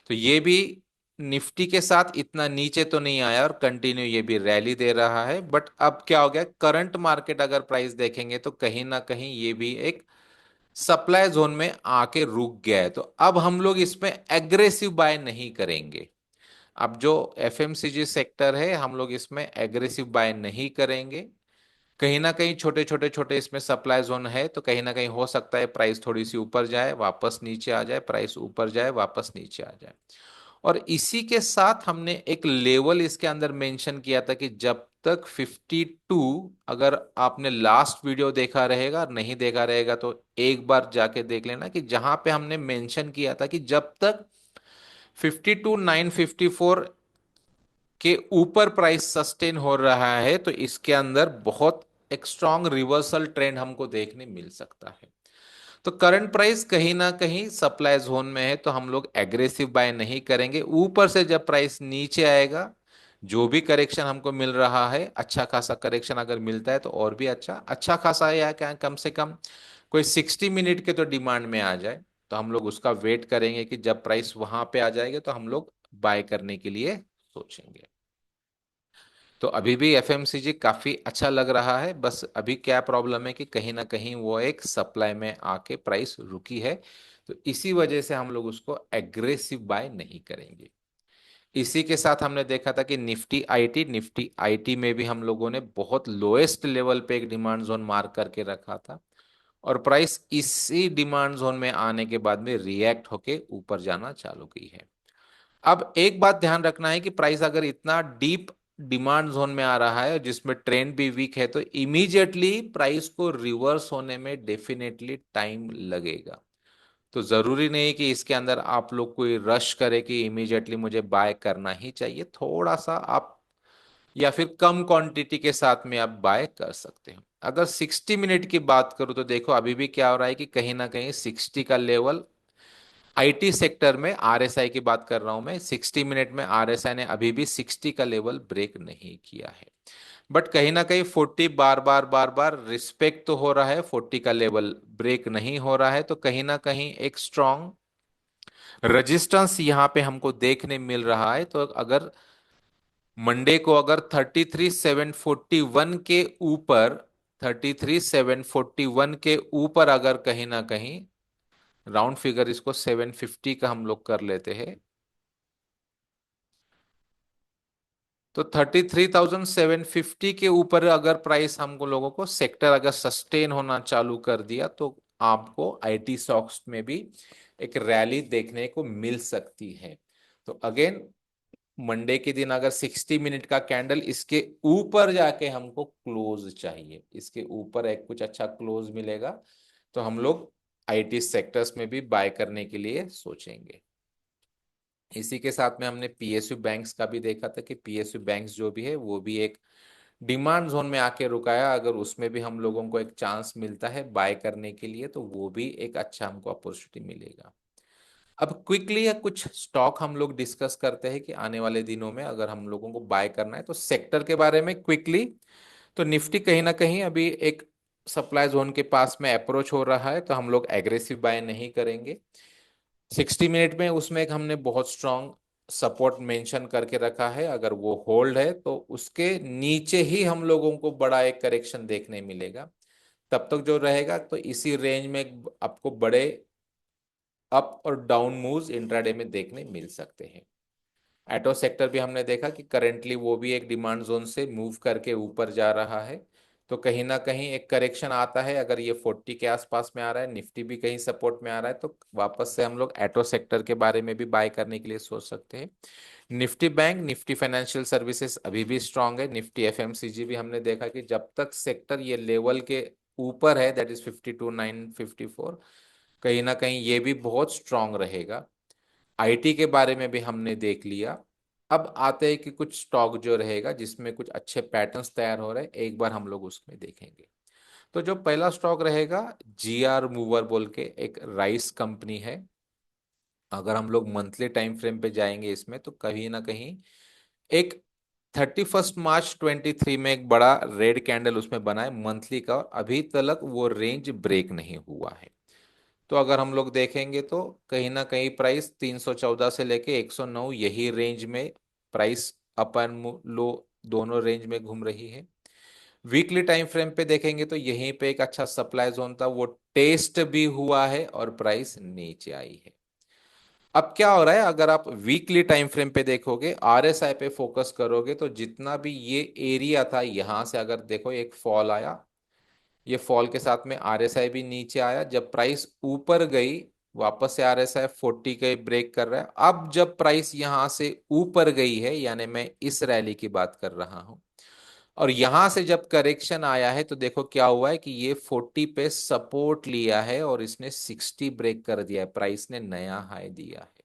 [SPEAKER 1] तो ये भी निफ्टी के साथ इतना नीचे तो नहीं आया और कंटिन्यू ये भी रैली दे रहा है, बट अब क्या हो गया करंट मार्केट अगर प्राइस देखेंगे तो कहीं ना कहीं ये भी एक सप्लाई जोन में आके रुक गया है। तो अब हम लोग इसमें एग्रेसिव बाय नहीं करेंगे। अब जो एफएमसीजी सेक्टर है हम लोग इसमें एग्रेसिव बाय नहीं करेंगे। कहीं ना कहीं छोटे छोटे छोटे इसमें सप्लाई जोन है, तो कहीं ना कहीं हो सकता है प्राइस थोड़ी सी ऊपर जाए वापस नीचे आ जाए, प्राइस ऊपर जाए वापस नीचे आ जाए। और इसी के साथ हमने एक लेवल इसके अंदर मेंशन किया था कि जब तक 52, अगर आपने लास्ट वीडियो देखा रहेगा नहीं देखा रहेगा तो एक बार जाके देख लेना कि जहां पे हमने मेंशन किया था कि जब तक 52,954 के ऊपर प्राइस सस्टेन हो रहा है तो इसके अंदर बहुत एक स्ट्रॉन्ग रिवर्सल ट्रेंड हमको देखने मिल सकता है। तो करंट प्राइस कहीं ना कहीं सप्लाई जोन में है, तो हम लोग एग्रेसिव बाय नहीं करेंगे। ऊपर से जब प्राइस नीचे आएगा जो भी करेक्शन हमको मिल रहा है, अच्छा खासा करेक्शन अगर मिलता है तो और भी अच्छा अच्छा खासा है, या क्या कम से कम कोई 60 मिनट के तो डिमांड में आ जाए, तो हम लोग उसका वेट करेंगे कि जब प्राइस वहां पे आ जाएगा तो हम लोग बाय करने के लिए सोचेंगे। तो अभी भी एफएमसीजी काफी अच्छा लग रहा है, बस अभी क्या प्रॉब्लम है कि कहीं ना कहीं वो एक सप्लाई में आके प्राइस रुकी है, तो इसी वजह से हम लोग उसको एग्रेसिव बाय नहीं करेंगे। इसी के साथ हमने देखा था कि निफ्टी आईटी में भी हम लोगों ने बहुत लोएस्ट लेवल पे एक डिमांड जोन मार्क करके रखा था और प्राइस इसी डिमांड जोन में आने के बाद में रिएक्ट होके ऊपर जाना चालू की है। अब एक बात ध्यान रखना है कि प्राइस अगर इतना डीप डिमांड जोन में आ रहा है जिसमें ट्रेंड भी वीक है तो इमीडिएटली प्राइस को रिवर्स होने में डेफिनेटली टाइम लगेगा। तो जरूरी नहीं कि इसके अंदर आप लोग कोई रश करे कि इमीडिएटली मुझे बाय करना ही चाहिए, थोड़ा सा आप या फिर कम क्वांटिटी के साथ में आप बाय कर सकते हैं। अगर 60 मिनट की बात करूं तो देखो अभी भी क्या हो रहा है कि कहीं ना कहीं 60 का लेवल आईटी सेक्टर में आरएसआई की बात कर रहा हूं मैं, 60 मिनट में आरएसआई ने अभी भी 60 का लेवल ब्रेक नहीं किया है। बट कहीं ना कहीं 40 बार बार बार बार रिस्पेक्ट तो हो रहा है, 40 का लेवल ब्रेक नहीं हो रहा है, तो कहीं ना कहीं एक स्ट्रॉन्ग रेजिस्टेंस यहाँ पे हमको देखने मिल रहा है। तो अगर मंडे को अगर 33,741 के ऊपर, 33,741 के ऊपर अगर कहीं ना कहीं, राउंड फिगर इसको 750 का हम लोग कर लेते हैं, तो 33,750 के ऊपर अगर प्राइस हमको लोगों को सेक्टर अगर सस्टेन होना चालू कर दिया, तो आपको आईटी स्टॉक्स में भी एक रैली देखने को मिल सकती है। तो अगेन मंडे के दिन अगर 60 मिनट का कैंडल इसके ऊपर जाके हमको क्लोज चाहिए, इसके ऊपर एक कुछ अच्छा क्लोज मिलेगा, तो हम लोग आईटी सेक्टर्स में भी बाय करने के लिए सोचेंगे। इसी के साथ में हमने पीएसयू बैंक्स का भी देखा था कि पीएसयू बैंक्स जो भी है वो भी एक डिमांड जोन में आके रुकाया, अगर उसमें भी हम लोगों को एक चांस मिलता है बाय करने के लिए, तो वो भी एक अच्छा हमको अपॉर्चुनिटी मिलेगा। अब क्विकली कुछ स्टॉक हम लोग डिस्कस करते हैं कि आने वाले दिनों में अगर हम लोगों को बाय करना है, तो सेक्टर के बारे में क्विकली। तो निफ्टी कहीं ना कहीं अभी एक सप्लाई जोन के पास में अप्रोच हो रहा है, तो हम लोग एग्रेसिव बाय नहीं करेंगे। 60 मिनट में उसमें एक हमने बहुत स्ट्रांग सपोर्ट मेंशन करके रखा है, अगर वो होल्ड है तो उसके नीचे ही हम लोगों को बड़ा एक करेक्शन देखने मिलेगा। तब तक जो रहेगा तो इसी रेंज में आपको बड़े अप और डाउन मूव्स इंट्राडे में देखने मिल सकते हैं। ऑटो सेक्टर भी हमने देखा कि करेंटली वो भी एक डिमांड जोन से मूव करके ऊपर जा रहा है, तो कहीं ना कहीं एक करेक्शन आता है, अगर ये 40 के आसपास में आ रहा है, निफ्टी भी कहीं सपोर्ट में आ रहा है, तो वापस से हम लोग ऑटो सेक्टर के बारे में भी बाय करने के लिए सोच सकते हैं। Nifty bank, Nifty financial services अभी भी स्ट्रांग है, निफ्टी एफएमसीजी भी हमने देखा कि जब तक सेक्टर ये लेवल के ऊपर है, दैट इज 52,954, कहीं ना कहीं ये भी बहुत स्ट्रांग रहेगा। आईटी के बारे में भी हमने देख लिया। अब आते हैं कि कुछ स्टॉक जो रहेगा जिसमें कुछ अच्छे पैटर्न्स तैयार हो रहे हैं, एक बार हम लोग उसमें देखेंगे। तो जो पहला स्टॉक रहेगा, जीआर मूवर बोल के एक राइस कंपनी है। अगर हम लोग मंथली टाइम फ्रेम पे जाएंगे इसमें, तो कहीं ना कहीं एक 31 मार्च 2023 में एक बड़ा रेड कैंडल उसमें बना है मंथली का, और अभी तक वो रेंज ब्रेक नहीं हुआ है। तो अगर हम लोग देखेंगे तो कहीं ना कहीं प्राइस 314 से लेके 109 यही रेंज में प्राइस अप एंड लो दोनों रेंज में घूम रही है। वीकली टाइम फ्रेम पे देखेंगे तो यहीं पे एक अच्छा सप्लाई जोन था, वो टेस्ट भी हुआ है और प्राइस नीचे आई है। अब क्या हो रहा है, अगर आप वीकली टाइम फ्रेम पे देखोगे, आरएसआई पे फोकस करोगे, तो जितना भी ये एरिया था यहां से अगर देखो एक फॉल आया, ये फॉल के साथ में आरएसआई भी नीचे आया, जब प्राइस ऊपर गई वापस से आरएसआई 40 के ब्रेक कर रहा है। अब जब प्राइस यहां से ऊपर गई है, यानी मैं इस रैली की बात कर रहा हूं, और यहां से जब करेक्शन आया है, तो देखो क्या हुआ है कि ये 40 पे सपोर्ट लिया है और इसने 60 ब्रेक कर दिया है, प्राइस ने नया हाई दिया है।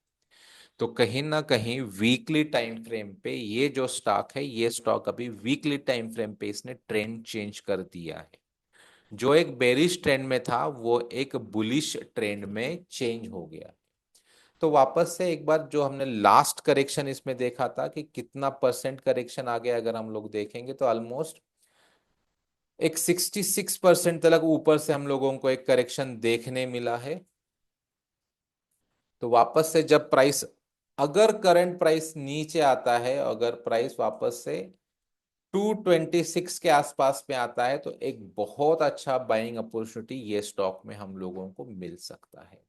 [SPEAKER 1] तो कहीं ना कहीं वीकली टाइम फ्रेम पे ये जो स्टॉक है, ये स्टॉक अभी वीकली टाइम फ्रेम पे इसने ट्रेंड चेंज कर दिया है। जो एक बेरिश ट्रेंड में था वो एक बुलिश ट्रेंड में चेंज हो गया। तो वापस से एक बार जो हमने लास्ट करेक्शन इसमें देखा था कि कितना परसेंट करेक्शन आ गया, अगर हम लोग देखेंगे तो ऑलमोस्ट एक 66% तक ऊपर से हम लोगों को एक करेक्शन देखने मिला है। तो वापस से जब प्राइस, अगर करंट प्राइस नीचे आता है, अगर प्राइस वापस से 226 के आसपास में आता है, तो एक बहुत अच्छा बाइंग अपॉर्चुनिटी ये स्टॉक में हम लोगों को मिल सकता है।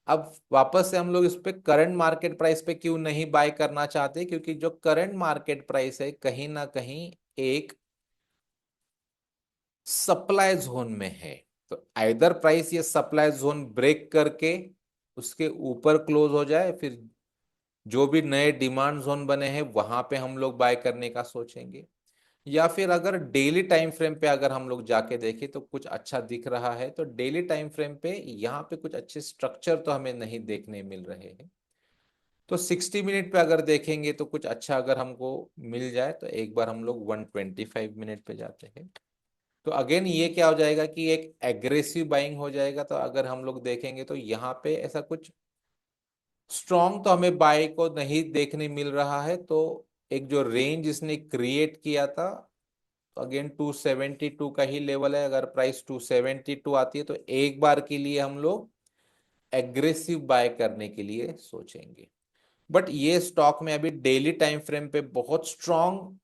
[SPEAKER 1] अब वापस से हम लोग इस पे करंट मार्केट प्राइस पे क्यों नहीं बाय करना चाहते, क्योंकि जो करंट मार्केट प्राइस है कहीं ना कहीं एक सप्लाई जोन में है। तो आइदर प्राइस ये सप्लाई जोन ब्रेक करके उसके ऊपर क्लोज हो जाए, फिर जो भी नए डिमांड जोन बने हैं वहां पे हम लोग बाय करने का सोचेंगे। या फिर अगर डेली टाइम फ्रेम पे अगर हम लोग जाके देखें तो कुछ अच्छा दिख रहा है, तो डेली टाइम फ्रेम पे यहाँ पे कुछ अच्छे स्ट्रक्चर तो हमें नहीं देखने मिल रहे हैं। तो 60 मिनट पे अगर देखेंगे तो कुछ अच्छा अगर हमको मिल जाए, तो एक बार हम लोग 125 मिनट पे जाते हैं। तो अगेन ये क्या हो जाएगा कि एक एग्रेसिव बाइंग हो जाएगा। तो अगर हम लोग देखेंगे तो यहाँ पे ऐसा कुछ स्ट्रॉन्ग तो हमें बाय को नहीं देखने मिल रहा है, तो एक जो रेंज इसने क्रिएट किया था, तो अगेन 272 का ही लेवल है। अगर प्राइस 272 आती है तो एक बार के लिए हम लोग एग्रेसिव बाय करने के लिए सोचेंगे। बट ये स्टॉक में अभी डेली टाइम फ्रेम पे बहुत स्ट्रॉन्ग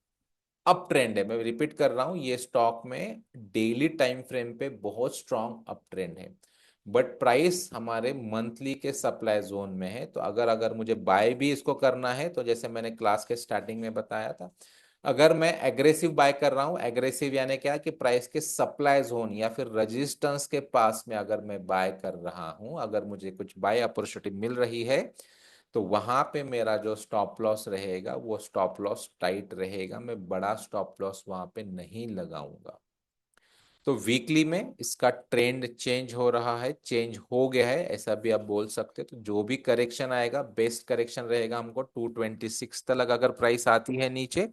[SPEAKER 1] अप ट्रेंड है। मैं रिपीट कर रहा हूं, ये स्टॉक में डेली टाइम फ्रेम पे बहुत स्ट्रॉन्ग अप ट्रेंड है। बट प्राइस हमारे मंथली के सप्लाई जोन में है, तो अगर अगर मुझे बाय भी इसको करना है, तो जैसे मैंने क्लास के स्टार्टिंग में बताया था, अगर मैं एग्रेसिव बाय कर रहा हूं, एग्रेसिव यानी क्या कि प्राइस के सप्लाई जोन या फिर रेजिस्टेंस के पास में अगर मैं बाय कर रहा हूं, अगर मुझे कुछ बाय अपॉर्चुनिटी मिल रही है, तो वहां पे मेरा जो स्टॉप लॉस रहेगा वो स्टॉप लॉस टाइट रहेगा, मैं बड़ा स्टॉप लॉस वहां पे नहीं लगाऊंगा। तो वीकली में इसका ट्रेंड चेंज हो रहा है, चेंज हो गया है ऐसा भी आप बोल सकते हैं। तो जो भी करेक्शन आएगा, बेस्ट करेक्शन रहेगा हमको 226 तक अगर प्राइस आती है नीचे।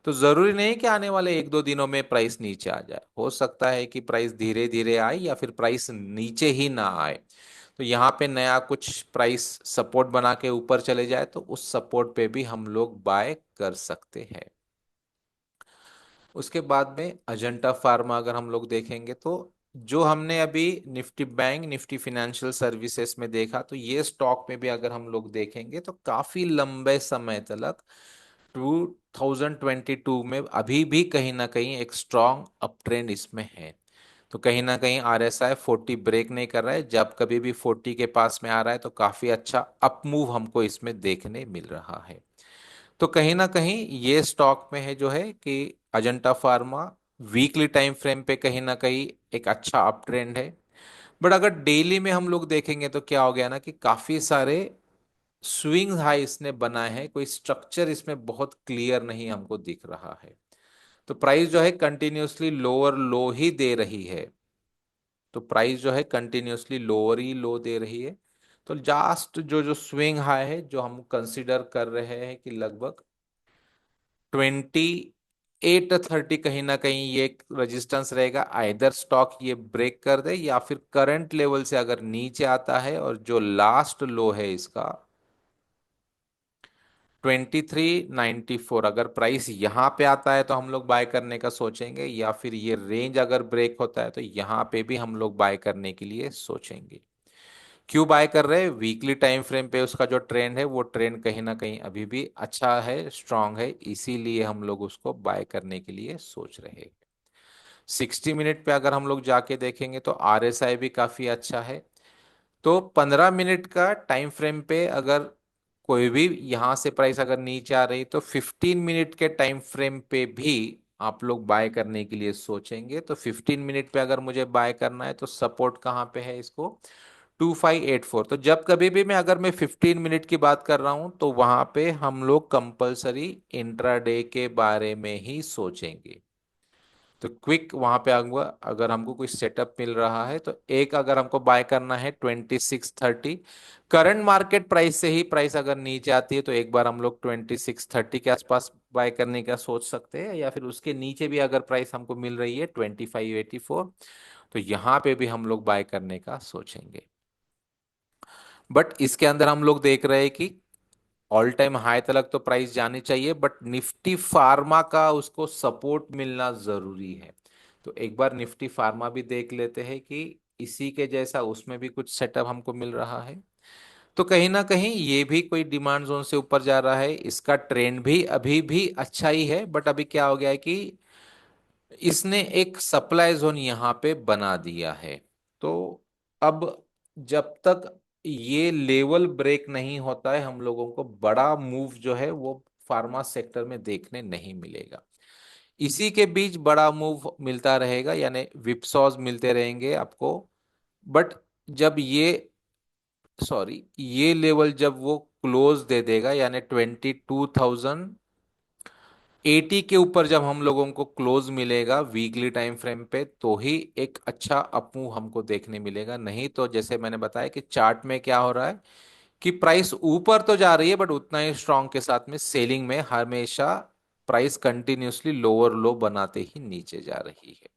[SPEAKER 1] तो जरूरी नहीं कि आने वाले एक दो दिनों में प्राइस नीचे आ जाए, हो सकता है कि प्राइस धीरे धीरे आए या फिर प्राइस नीचे ही ना आए। तो यहाँ पे नया कुछ प्राइस सपोर्ट बना के ऊपर चले जाए तो उस सपोर्ट पे भी हम लोग बाय कर सकते हैं। उसके बाद में अजंता फार्मा अगर हम लोग देखेंगे, तो जो हमने अभी Nifty bank, Nifty financial services में देखा, तो ये स्टॉक में भी अगर हम लोग देखेंगे तो काफी लंबे समय तक 2022 में अभी भी कहीं ना कहीं एक स्ट्रॉन्ग अप ट्रेंड इसमें है। तो कहीं ना कहीं आरएसआई 40 ब्रेक नहीं कर रहा है, जब कभी भी 40 के पास में आ रहा है तो काफी अच्छा अप मूव हमको इसमें देखने मिल रहा है। तो कहीं ना कहीं ये स्टॉक में है जो है कि Ajanta pharma weekly time frame पे कहीं ना कहीं एक अच्छा अप ट्रेंड है। बट अगर डेली में हम लोग देखेंगे तो क्या हो गया ना कि काफी सारे स्विंग हाई इसने बनाए हैं, कोई स्ट्रक्चर इसमें बहुत क्लियर नहीं हमको दिख रहा है। तो प्राइस जो है कंटिन्यूअसली लोअर लो ही दे रही है, तो प्राइस जो है कंटिन्यूअसली लोअर ही लो दे रही है। तो लास्ट जो जो स्विंग हाई है जो हम कंसीडर कर रहे हैं कि लगभग 2830 कहीं ना कहीं ये एक रेजिस्टेंस रहेगा। आइदर स्टॉक ये ब्रेक कर दे या फिर करंट लेवल से अगर नीचे आता है, और जो लास्ट लो है इसका 2394, अगर प्राइस यहाँ पे आता है तो हम लोग बाय करने का सोचेंगे, या फिर ये रेंज अगर ब्रेक होता है तो यहाँ पे भी हम लोग बाय करने के लिए सोचेंगे। क्यों बाय कर रहे हैं? वीकली टाइम फ्रेम पे उसका जो ट्रेंड है वो ट्रेंड कहीं ना कहीं अभी भी अच्छा है, स्ट्रांग है, इसीलिए हम लोग उसको बाय करने के लिए सोच रहे हैं। 60 मिनट पे अगर हम लोग जाके देखेंगे तो आरएसआई भी काफी अच्छा है। तो 15 मिनट का टाइम फ्रेम पे अगर कोई भी यहां से प्राइस अगर नीचे आ रही, तो 15 मिनट के टाइम फ्रेम पे भी आप लोग बाय करने के लिए सोचेंगे। तो 15 मिनट पे अगर मुझे बाय करना है तो सपोर्ट कहाँ पे है इसको, 2584। तो जब कभी भी मैं 15 मिनट की बात कर रहा हूं तो वहां पे हम लोग कंपलसरी इंट्राडे के बारे में ही सोचेंगे। तो क्विक वहां पे आऊंगा, अगर हमको कोई सेटअप मिल रहा है तो एक अगर हमको बाय करना है 2630, करंट मार्केट प्राइस से ही प्राइस अगर नीचे आती है तो एक बार हम लोग 2630 के आसपास बाय करने का सोच सकते हैं, या फिर उसके नीचे भी अगर प्राइस हमको मिल रही है 2584, तो यहाँ पे भी हम लोग बाय करने का सोचेंगे। बट इसके अंदर हम लोग देख रहे हैं कि ऑल टाइम हाई तक तो प्राइस जानी चाहिए, बट निफ्टी फार्मा का उसको सपोर्ट मिलना जरूरी है। तो एक बार निफ्टी फार्मा भी देख लेते हैं कि इसी के जैसा उसमें भी कुछ सेटअप हमको मिल रहा है। तो कहीं ना कहीं ये भी कोई डिमांड जोन से ऊपर जा रहा है, इसका ट्रेंड भी अभी भी अच्छा ही है। बट अभी क्या हो गया है कि इसने एक सप्लाई जोन यहाँ पे बना दिया है। तो अब जब तक ये लेवल ब्रेक नहीं होता है, हम लोगों को बड़ा मूव जो है वो फार्मा सेक्टर में देखने नहीं मिलेगा। इसी के बीच बड़ा मूव मिलता रहेगा, यानी विपसॉज मिलते रहेंगे आपको। बट जब ये लेवल जब वो क्लोज दे देगा, यानी 22,080 के ऊपर जब हम लोगों को क्लोज मिलेगा वीकली टाइम फ्रेम पे, तो ही एक अच्छा अपमूव हमको देखने मिलेगा। नहीं तो जैसे मैंने बताया कि चार्ट में क्या हो रहा है कि प्राइस ऊपर तो जा रही है, बट उतना ही स्ट्रांग के साथ में सेलिंग में हमेशा प्राइस कंटिन्यूअसली लोअर लो बनाते ही नीचे जा रही है।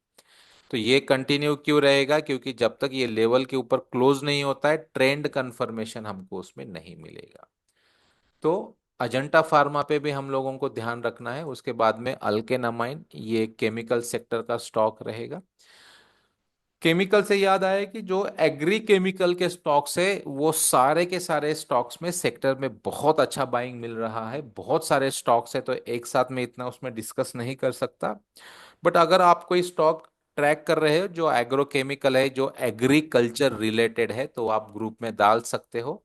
[SPEAKER 1] तो ये कंटिन्यू क्यों रहेगा? क्योंकि जब तक ये लेवल के ऊपर क्लोज नहीं होता है, ट्रेंड कंफर्मेशन हमको उसमें नहीं मिलेगा। तो अजंता फार्मा पे भी हम लोगों को ध्यान रखना है। उसके बाद में अल्केनामाइन, ये केमिकल सेक्टर का स्टॉक रहेगा। केमिकल से याद आया कि जो एग्री केमिकल के स्टॉक्स है, वो सारे के सारे स्टॉक्स में सेक्टर में बहुत अच्छा बाइंग मिल रहा है। बहुत सारे स्टॉक्स है, तो एक साथ में इतना उसमें डिस्कस नहीं कर सकता। बट अगर आप कोई स्टॉक ट्रैक कर रहे हो जो एग्रोकेमिकल है, जो एग्रीकल्चर रिलेटेड है, तो आप ग्रुप में डाल सकते हो।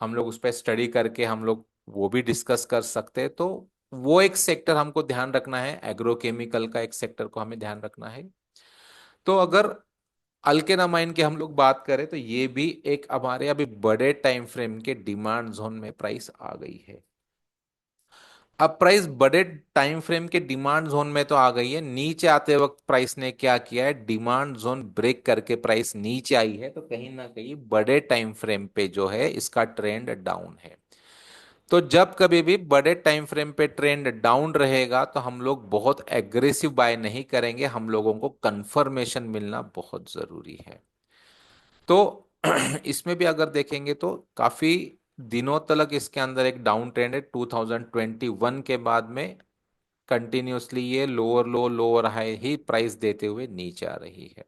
[SPEAKER 1] हम लोग उस पर स्टडी करके हम लोग वो भी डिस्कस कर सकते हैं। तो वो एक सेक्टर हमको ध्यान रखना है, एग्रोकेमिकल का एक सेक्टर को हमें ध्यान रखना है। तो अगर अल्केनामाइन की हम लोग बात करें, तो ये भी एक हमारे अभी बड़े टाइम फ्रेम के डिमांड जोन में प्राइस आ गई है। अब प्राइस बड़े टाइम फ्रेम के डिमांड जोन में तो आ गई है, नीचे आते वक्त प्राइस ने क्या किया है, डिमांड जोन ब्रेक करके प्राइस नीचे आई है। तो कहीं ना कहीं बड़े टाइम फ्रेम पे जो है इसका ट्रेंड डाउन है। तो जब कभी भी बड़े टाइम फ्रेम पे ट्रेंड डाउन रहेगा, तो हम लोग बहुत एग्रेसिव बाय नहीं करेंगे, हम लोगों को कंफर्मेशन मिलना बहुत जरूरी है। तो इसमें भी अगर देखेंगे तो काफी दिनों तक इसके अंदर एक डाउन ट्रेंड है। 2021 के बाद में कंटिन्यूसली ये लोअर लो लोअर हाई ही प्राइस देते हुए नीचे आ रही है।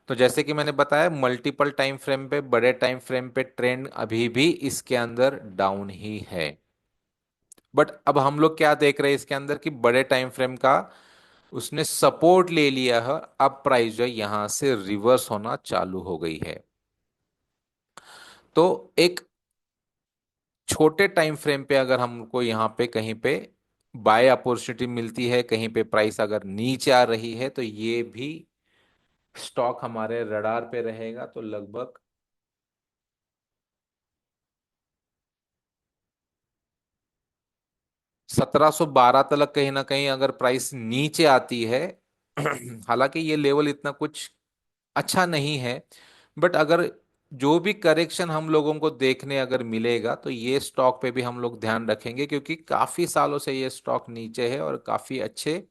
[SPEAKER 1] तो जैसे कि मैंने बताया, मल्टीपल टाइम फ्रेम पे, बड़े टाइम फ्रेम पे ट्रेंड अभी भी इसके अंदर डाउन ही है। बट अब हम लोग क्या देख रहे हैं इसके अंदर कि बड़े टाइम फ्रेम का उसने सपोर्ट ले लिया है। अब प्राइस जो है यहां से रिवर्स होना चालू हो गई है। तो एक छोटे टाइम फ्रेम पे अगर हमको यहाँ पे कहीं पे बाय अपॉर्चुनिटी मिलती है, कहीं पे प्राइस अगर नीचे आ रही है, तो ये भी स्टॉक हमारे रडार पे रहेगा। तो लगभग 1712 तक कहीं ना कहीं अगर प्राइस नीचे आती है, हालांकि ये लेवल इतना कुछ अच्छा नहीं है, बट अगर जो भी करेक्शन हम लोगों को देखने अगर मिलेगा, तो ये स्टॉक पे भी हम लोग ध्यान रखेंगे, क्योंकि काफी सालों से ये स्टॉक नीचे है और काफी अच्छे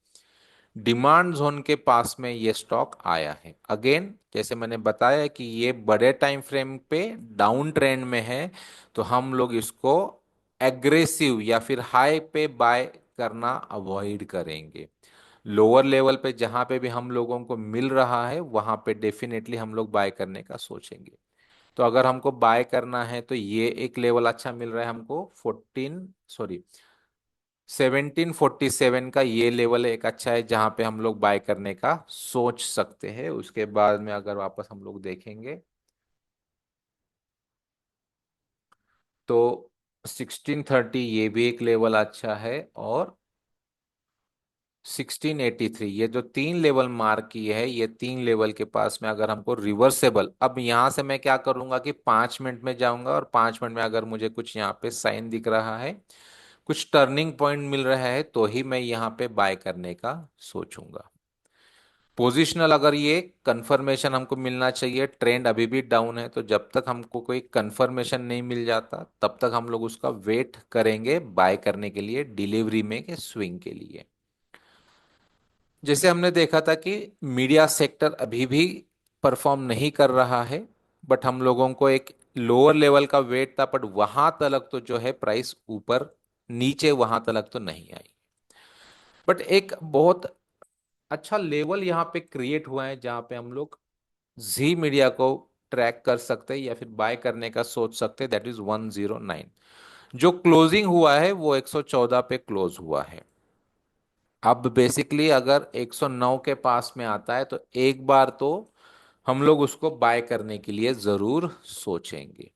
[SPEAKER 1] डिमांड जोन के पास में ये स्टॉक आया है। अगेन जैसे मैंने बताया कि ये बड़े टाइम फ्रेम पे डाउन ट्रेंड में है, तो हम लोग इसको एग्रेसिव या फिर हाई पे बाय करना अवॉइड करेंगे। लोअर लेवल पे जहां पे भी हम लोगों को मिल रहा है, वहां पे डेफिनेटली हम लोग बाय करने का सोचेंगे। तो अगर हमको बाय करना है, तो ये एक लेवल अच्छा मिल रहा है हमको, 1747 का ये लेवल एक अच्छा है जहां पे हम लोग बाय करने का सोच सकते हैं। उसके बाद में अगर वापस हम लोग देखेंगे, तो 1630 ये भी एक लेवल अच्छा है, और 1683, ये जो तीन लेवल मार्क की है, ये तीन लेवल के पास में अगर हमको रिवर्सेबल, अब यहां से मैं क्या करूंगा कि 5 मिनट में जाऊंगा, और 5 मिनट में अगर मुझे कुछ यहाँ पे साइन दिख रहा है, कुछ टर्निंग पॉइंट मिल रहा है, तो ही मैं यहाँ पे बाय करने का सोचूंगा। पोजिशनल अगर ये कंफर्मेशन हमको मिलना चाहिए, ट्रेंड अभी भी डाउन है, तो जब तक हमको कोई कंफर्मेशन नहीं मिल जाता, तब तक हम लोग उसका वेट करेंगे बाय करने के लिए, डिलीवरी में के स्विंग के लिए। जैसे हमने देखा था कि मीडिया सेक्टर अभी भी परफॉर्म नहीं कर रहा है, बट हम लोगों को एक लोअर लेवल का वेट था, बट वहां तक तो जो है प्राइस ऊपर नीचे वहां तक तो नहीं आई। बट एक बहुत अच्छा लेवल यहाँ पे क्रिएट हुआ है जहाँ पे हम लोग जी मीडिया को ट्रैक कर सकते हैं या फिर बाय करने का सोच सकते हैं, दैट इज 109। जो क्लोजिंग हुआ है वो 114 पे क्लोज हुआ है। अब बेसिकली अगर 109 के पास में आता है, तो एक बार तो हम लोग उसको बाय करने के लिए जरूर सोचेंगे।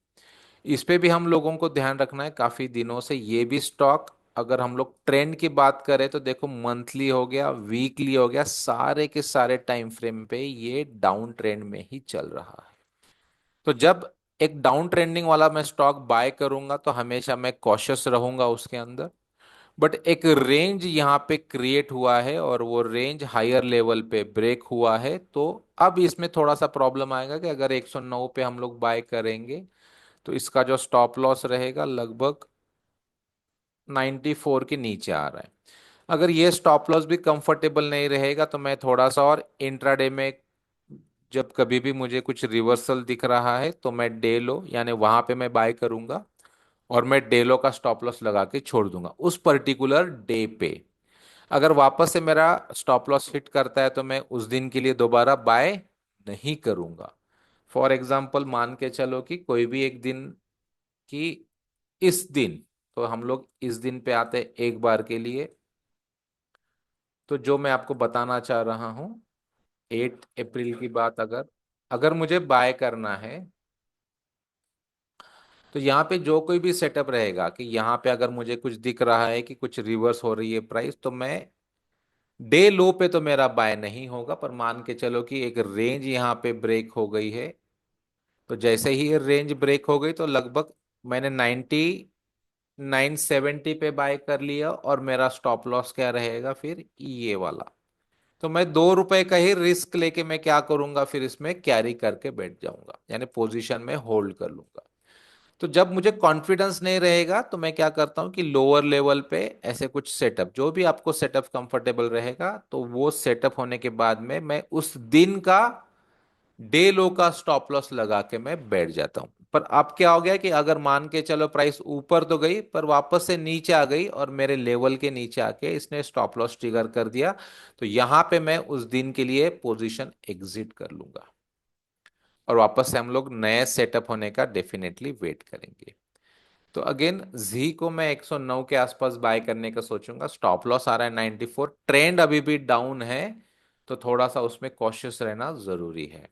[SPEAKER 1] इस पे भी हम लोगों को ध्यान रखना है। काफी दिनों से ये भी स्टॉक, अगर हम लोग ट्रेंड की बात करें, तो देखो मंथली हो गया, वीकली हो गया, सारे के सारे टाइम फ्रेम पे ये डाउन ट्रेंड में ही चल रहा है। तो जब एक डाउन ट्रेंडिंग वाला मैं स्टॉक बाय करूंगा, तो हमेशा मैं कॉशियस रहूंगा उसके अंदर। बट एक रेंज यहाँ पे क्रिएट हुआ है, और वो रेंज हायर लेवल पे ब्रेक हुआ है। तो अब इसमें थोड़ा सा प्रॉब्लम आएगा कि अगर 109 पे हम लोग बाय करेंगे, तो इसका जो स्टॉप लॉस रहेगा लगभग 94 के नीचे आ रहा है। अगर ये स्टॉप लॉस भी कंफर्टेबल नहीं रहेगा तो मैं थोड़ा सा और इंट्राडे में, जब कभी भी मुझे कुछ रिवर्सल दिख रहा है तो मैं डे लो यानी वहां पे मैं बाय करूंगा, और मैं डे लो का स्टॉप लॉस लगा के छोड़ दूंगा उस पर्टिकुलर डे पे। अगर वापस से मेरा स्टॉप लॉस हिट करता है तो मैं उस दिन के लिए दोबारा बाय नहीं करूंगा। फॉर एग्जाम्पल मान के चलो कि कोई भी एक दिन की, इस दिन, तो हम लोग इस दिन पे आते हैं एक बार के लिए। तो जो मैं आपको बताना चाह रहा हूं, 8 अप्रैल की बात, अगर अगर मुझे बाय करना है तो यहाँ पे जो कोई भी सेटअप रहेगा कि यहाँ पे अगर मुझे कुछ दिख रहा है कि कुछ रिवर्स हो रही है प्राइस, तो मैं डे लो पे तो मेरा बाय नहीं होगा, पर मान के चलो कि एक रेंज यहाँ पे ब्रेक हो गई है, तो जैसे ही ये रेंज ब्रेक हो गई तो लगभग मैंने 970 पे बाय कर लिया, और मेरा स्टॉप लॉस क्या रहेगा फिर ये वाला। तो मैं 2 रुपए का ही रिस्क लेके मैं क्या करूंगा, फिर इसमें कैरी करके बैठ जाऊंगा यानी पोजीशन में होल्ड कर लूंगा। तो जब मुझे कॉन्फिडेंस नहीं रहेगा तो मैं क्या करता हूं कि लोअर लेवल पे ऐसे कुछ सेटअप, जो भी आपको सेटअप कंफर्टेबल रहेगा, तो वो सेटअप होने के बाद में मैं उस दिन का डे लो का स्टॉप लॉस लगा के मैं बैठ जाता हूं। पर अब क्या हो गया कि अगर मान के चलो प्राइस ऊपर तो गई पर वापस से नीचे आ गई और मेरे लेवल के नीचे आके इसने स्टॉप लॉस ट्रिगर कर दिया, तो यहां पे मैं उस दिन के लिए पोजीशन एग्जिट कर लूंगा, और वापस से हम लोग नए सेटअप होने का डेफिनेटली वेट करेंगे। तो अगेन जी को मैं 109 के आसपास बाय करने का सोचूंगा, स्टॉप लॉस आ रहा है 94, ट्रेंड अभी भी डाउन है, तो थोड़ा सा उसमें कॉशियस रहना जरूरी है।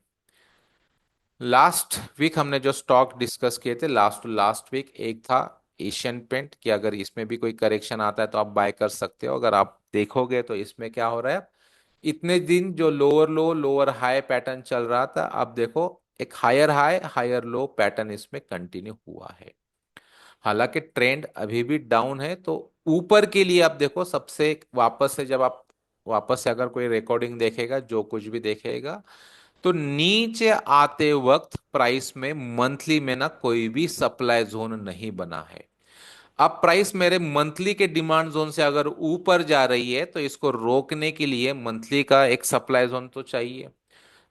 [SPEAKER 1] लास्ट वीक हमने जो स्टॉक डिस्कस किए थे, लास्ट टू लास्ट वीक, एक था एशियन पेंट, कि अगर इसमें भी कोई करेक्शन आता है तो आप बाय कर सकते हो। अगर आप देखोगे तो इसमें क्या हो रहा है, इतने दिन जो lower low lower high pattern चल रहा था, अब देखो एक higher high higher low pattern इसमें कंटिन्यू हुआ है। हालांकि ट्रेंड अभी भी डाउन है, तो ऊपर के लिए आप देखो, सबसे वापस से जब आप वापस से अगर कोई रिकॉर्डिंग देखेगा, जो कुछ भी देखेगा, तो नीचे आते वक्त प्राइस में मंथली में ना कोई भी सप्लाई जोन नहीं बना है। अब प्राइस मेरे मंथली के डिमांड जोन से अगर ऊपर जा रही है तो इसको रोकने के लिए मंथली का एक सप्लाई जोन तो चाहिए,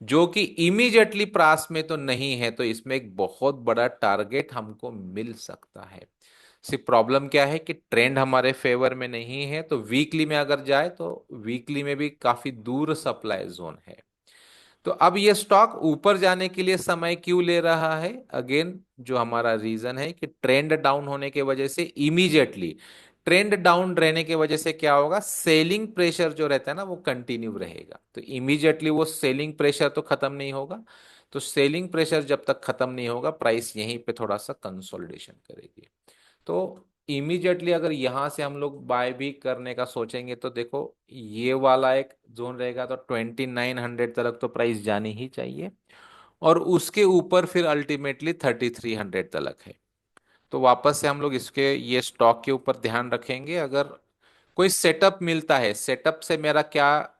[SPEAKER 1] जो कि इमीडिएटली पास में तो नहीं है, तो इसमें एक बहुत बड़ा टारगेट हमको मिल सकता है। सिर्फ प्रॉब्लम क्या है कि ट्रेंड हमारे फेवर में नहीं है, तो वीकली में अगर जाए तो वीकली में भी काफी दूर सप्लाई जोन है। तो अब ये स्टॉक ऊपर जाने के लिए समय क्यों ले रहा है, अगेन जो हमारा रीजन है कि ट्रेंड डाउन होने के वजह से इमीडिएटली, ट्रेंड डाउन रहने की वजह से क्या होगा, सेलिंग प्रेशर जो रहता है ना वो कंटिन्यू रहेगा, तो इमीडिएटली वो सेलिंग प्रेशर तो खत्म नहीं होगा। तो सेलिंग प्रेशर जब तक खत्म नहीं होगा, प्राइस यहीं पे थोड़ा सा कंसोलिडेशन करेगी। तो इमीडिएटली अगर यहां से हम लोग बाय भी करने का सोचेंगे तो देखो, ये वाला एक जोन रहेगा, तो 2900 तक तो प्राइस जानी ही चाहिए, और उसके ऊपर फिर अल्टीमेटली 3300 तक है। तो वापस से हम लोग इसके ये स्टॉक के ऊपर ध्यान रखेंगे। अगर कोई सेटअप मिलता है, सेटअप से मेरा क्या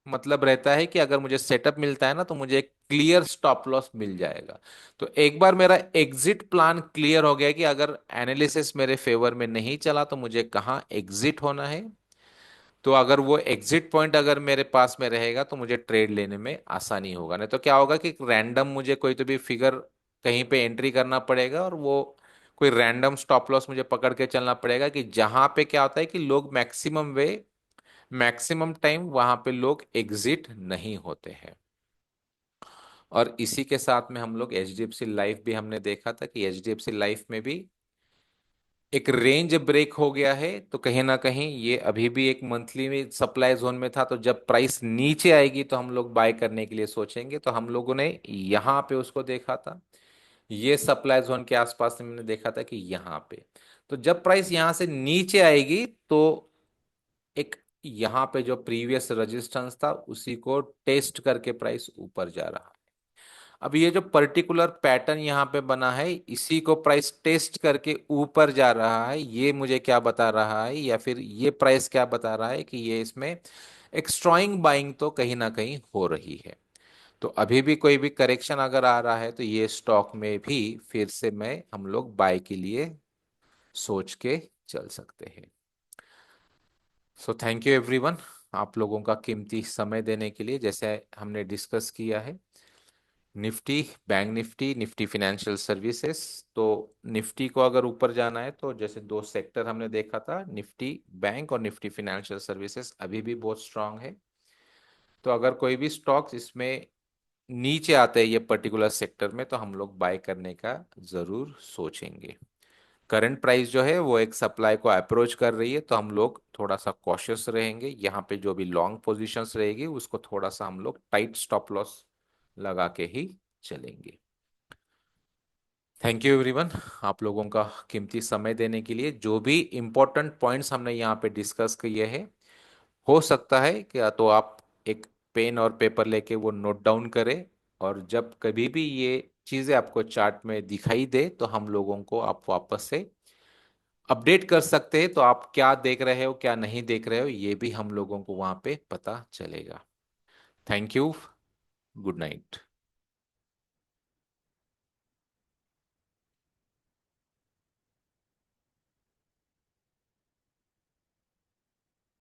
[SPEAKER 1] मतलब रहता है कि अगर मुझे सेटअप मिलता है ना तो मुझे एक क्लियर स्टॉप लॉस मिल जाएगा। तो एक बार मेरा एग्जिट प्लान क्लियर हो गया कि अगर एनालिसिस मेरे फेवर में नहीं चला तो मुझे कहाँ एग्जिट होना है, तो अगर वो एग्जिट पॉइंट अगर मेरे पास में रहेगा तो मुझे ट्रेड लेने में आसानी होगा। नहीं तो क्या होगा कि रैंडम मुझे कोई तो भी फिगर कहीं पे एंट्री करना पड़ेगा, और वो कोई रैंडम स्टॉप लॉस मुझे पकड़ के चलना पड़ेगा, कि जहां पे क्या होता है कि लोग मैक्सिमम टाइम वहां पे लोग एग्जिट नहीं होते हैं। और इसी के साथ में हम लोग एचडीएफसी लाइफ भी हमने देखा था कि एचडीएफसी लाइफ में भी एक रेंज ब्रेक हो गया है, तो कहीं ना कहीं ये अभी भी एक मंथली में सप्लाई जोन में था, तो जब प्राइस नीचे आएगी तो हम लोग बाय करने के लिए सोचेंगे। तो हम लोगों ने यहाँ पे उसको देखा था, ये सप्लाई जोन के आसपास में हमने देखा था कि यहाँ पे, तो जब प्राइस यहाँ से नीचे आएगी तो एक यहाँ पे जो प्रीवियस रेजिस्टेंस था उसी को टेस्ट करके प्राइस ऊपर जा रहा है। अब ये जो पर्टिकुलर पैटर्न यहाँ पे बना है, इसी को प्राइस टेस्ट करके ऊपर जा रहा है, ये मुझे क्या बता रहा है, या फिर ये प्राइस क्या बता रहा है कि ये इसमें एक स्ट्रॉन्ग बाइंग तो कहीं ना कहीं हो रही है। तो अभी भी कोई भी करेक्शन अगर आ रहा है तो ये स्टॉक में भी फिर से मैं हम लोग बाय के लिए सोच के चल सकते हैं। सो थैंक यू एवरीवन, आप लोगों का कीमती समय देने के लिए। जैसे हमने डिस्कस किया है, Nifty, bank Nifty, Nifty financial services. तो निफ्टी को अगर ऊपर जाना है तो जैसे दो सेक्टर हमने देखा था, निफ्टी बैंक और निफ्टी फिनेंशियल सर्विसेज अभी भी बहुत स्ट्रांग है। तो अगर कोई भी स्टॉक्स इसमें नीचे आते हैं ये पर्टिकुलर सेक्टर में, तो हम लोग बाय करने का जरूर सोचेंगे। करंट प्राइस जो है वो एक सप्लाई को अप्रोच कर रही है, तो हम लोग थोड़ा सा कॉशियस रहेंगे। यहाँ पे जो भी लॉन्ग पोजीशंस रहेगी उसको थोड़ा सा हम लोग टाइट स्टॉप लॉस लगा के ही चलेंगे। थैंक यू एवरीवन, आप लोगों का कीमती समय देने के लिए। जो भी इम्पोर्टेंट पॉइंट्स हमने यहाँ पे डिस्कस किए हैं, हो सकता है कि या तो आप एक पेन और पेपर लेके वो नोट डाउन करें, और जब कभी भी ये चीज़ें आपको चार्ट में दिखाई दे तो हम लोगों को आप वापस से अपडेट कर सकते हैं। तो आप क्या देख रहे हो क्या नहीं देख रहे हो ये भी हम लोगों को वहाँ पे पता चलेगा। Thank you. Good night.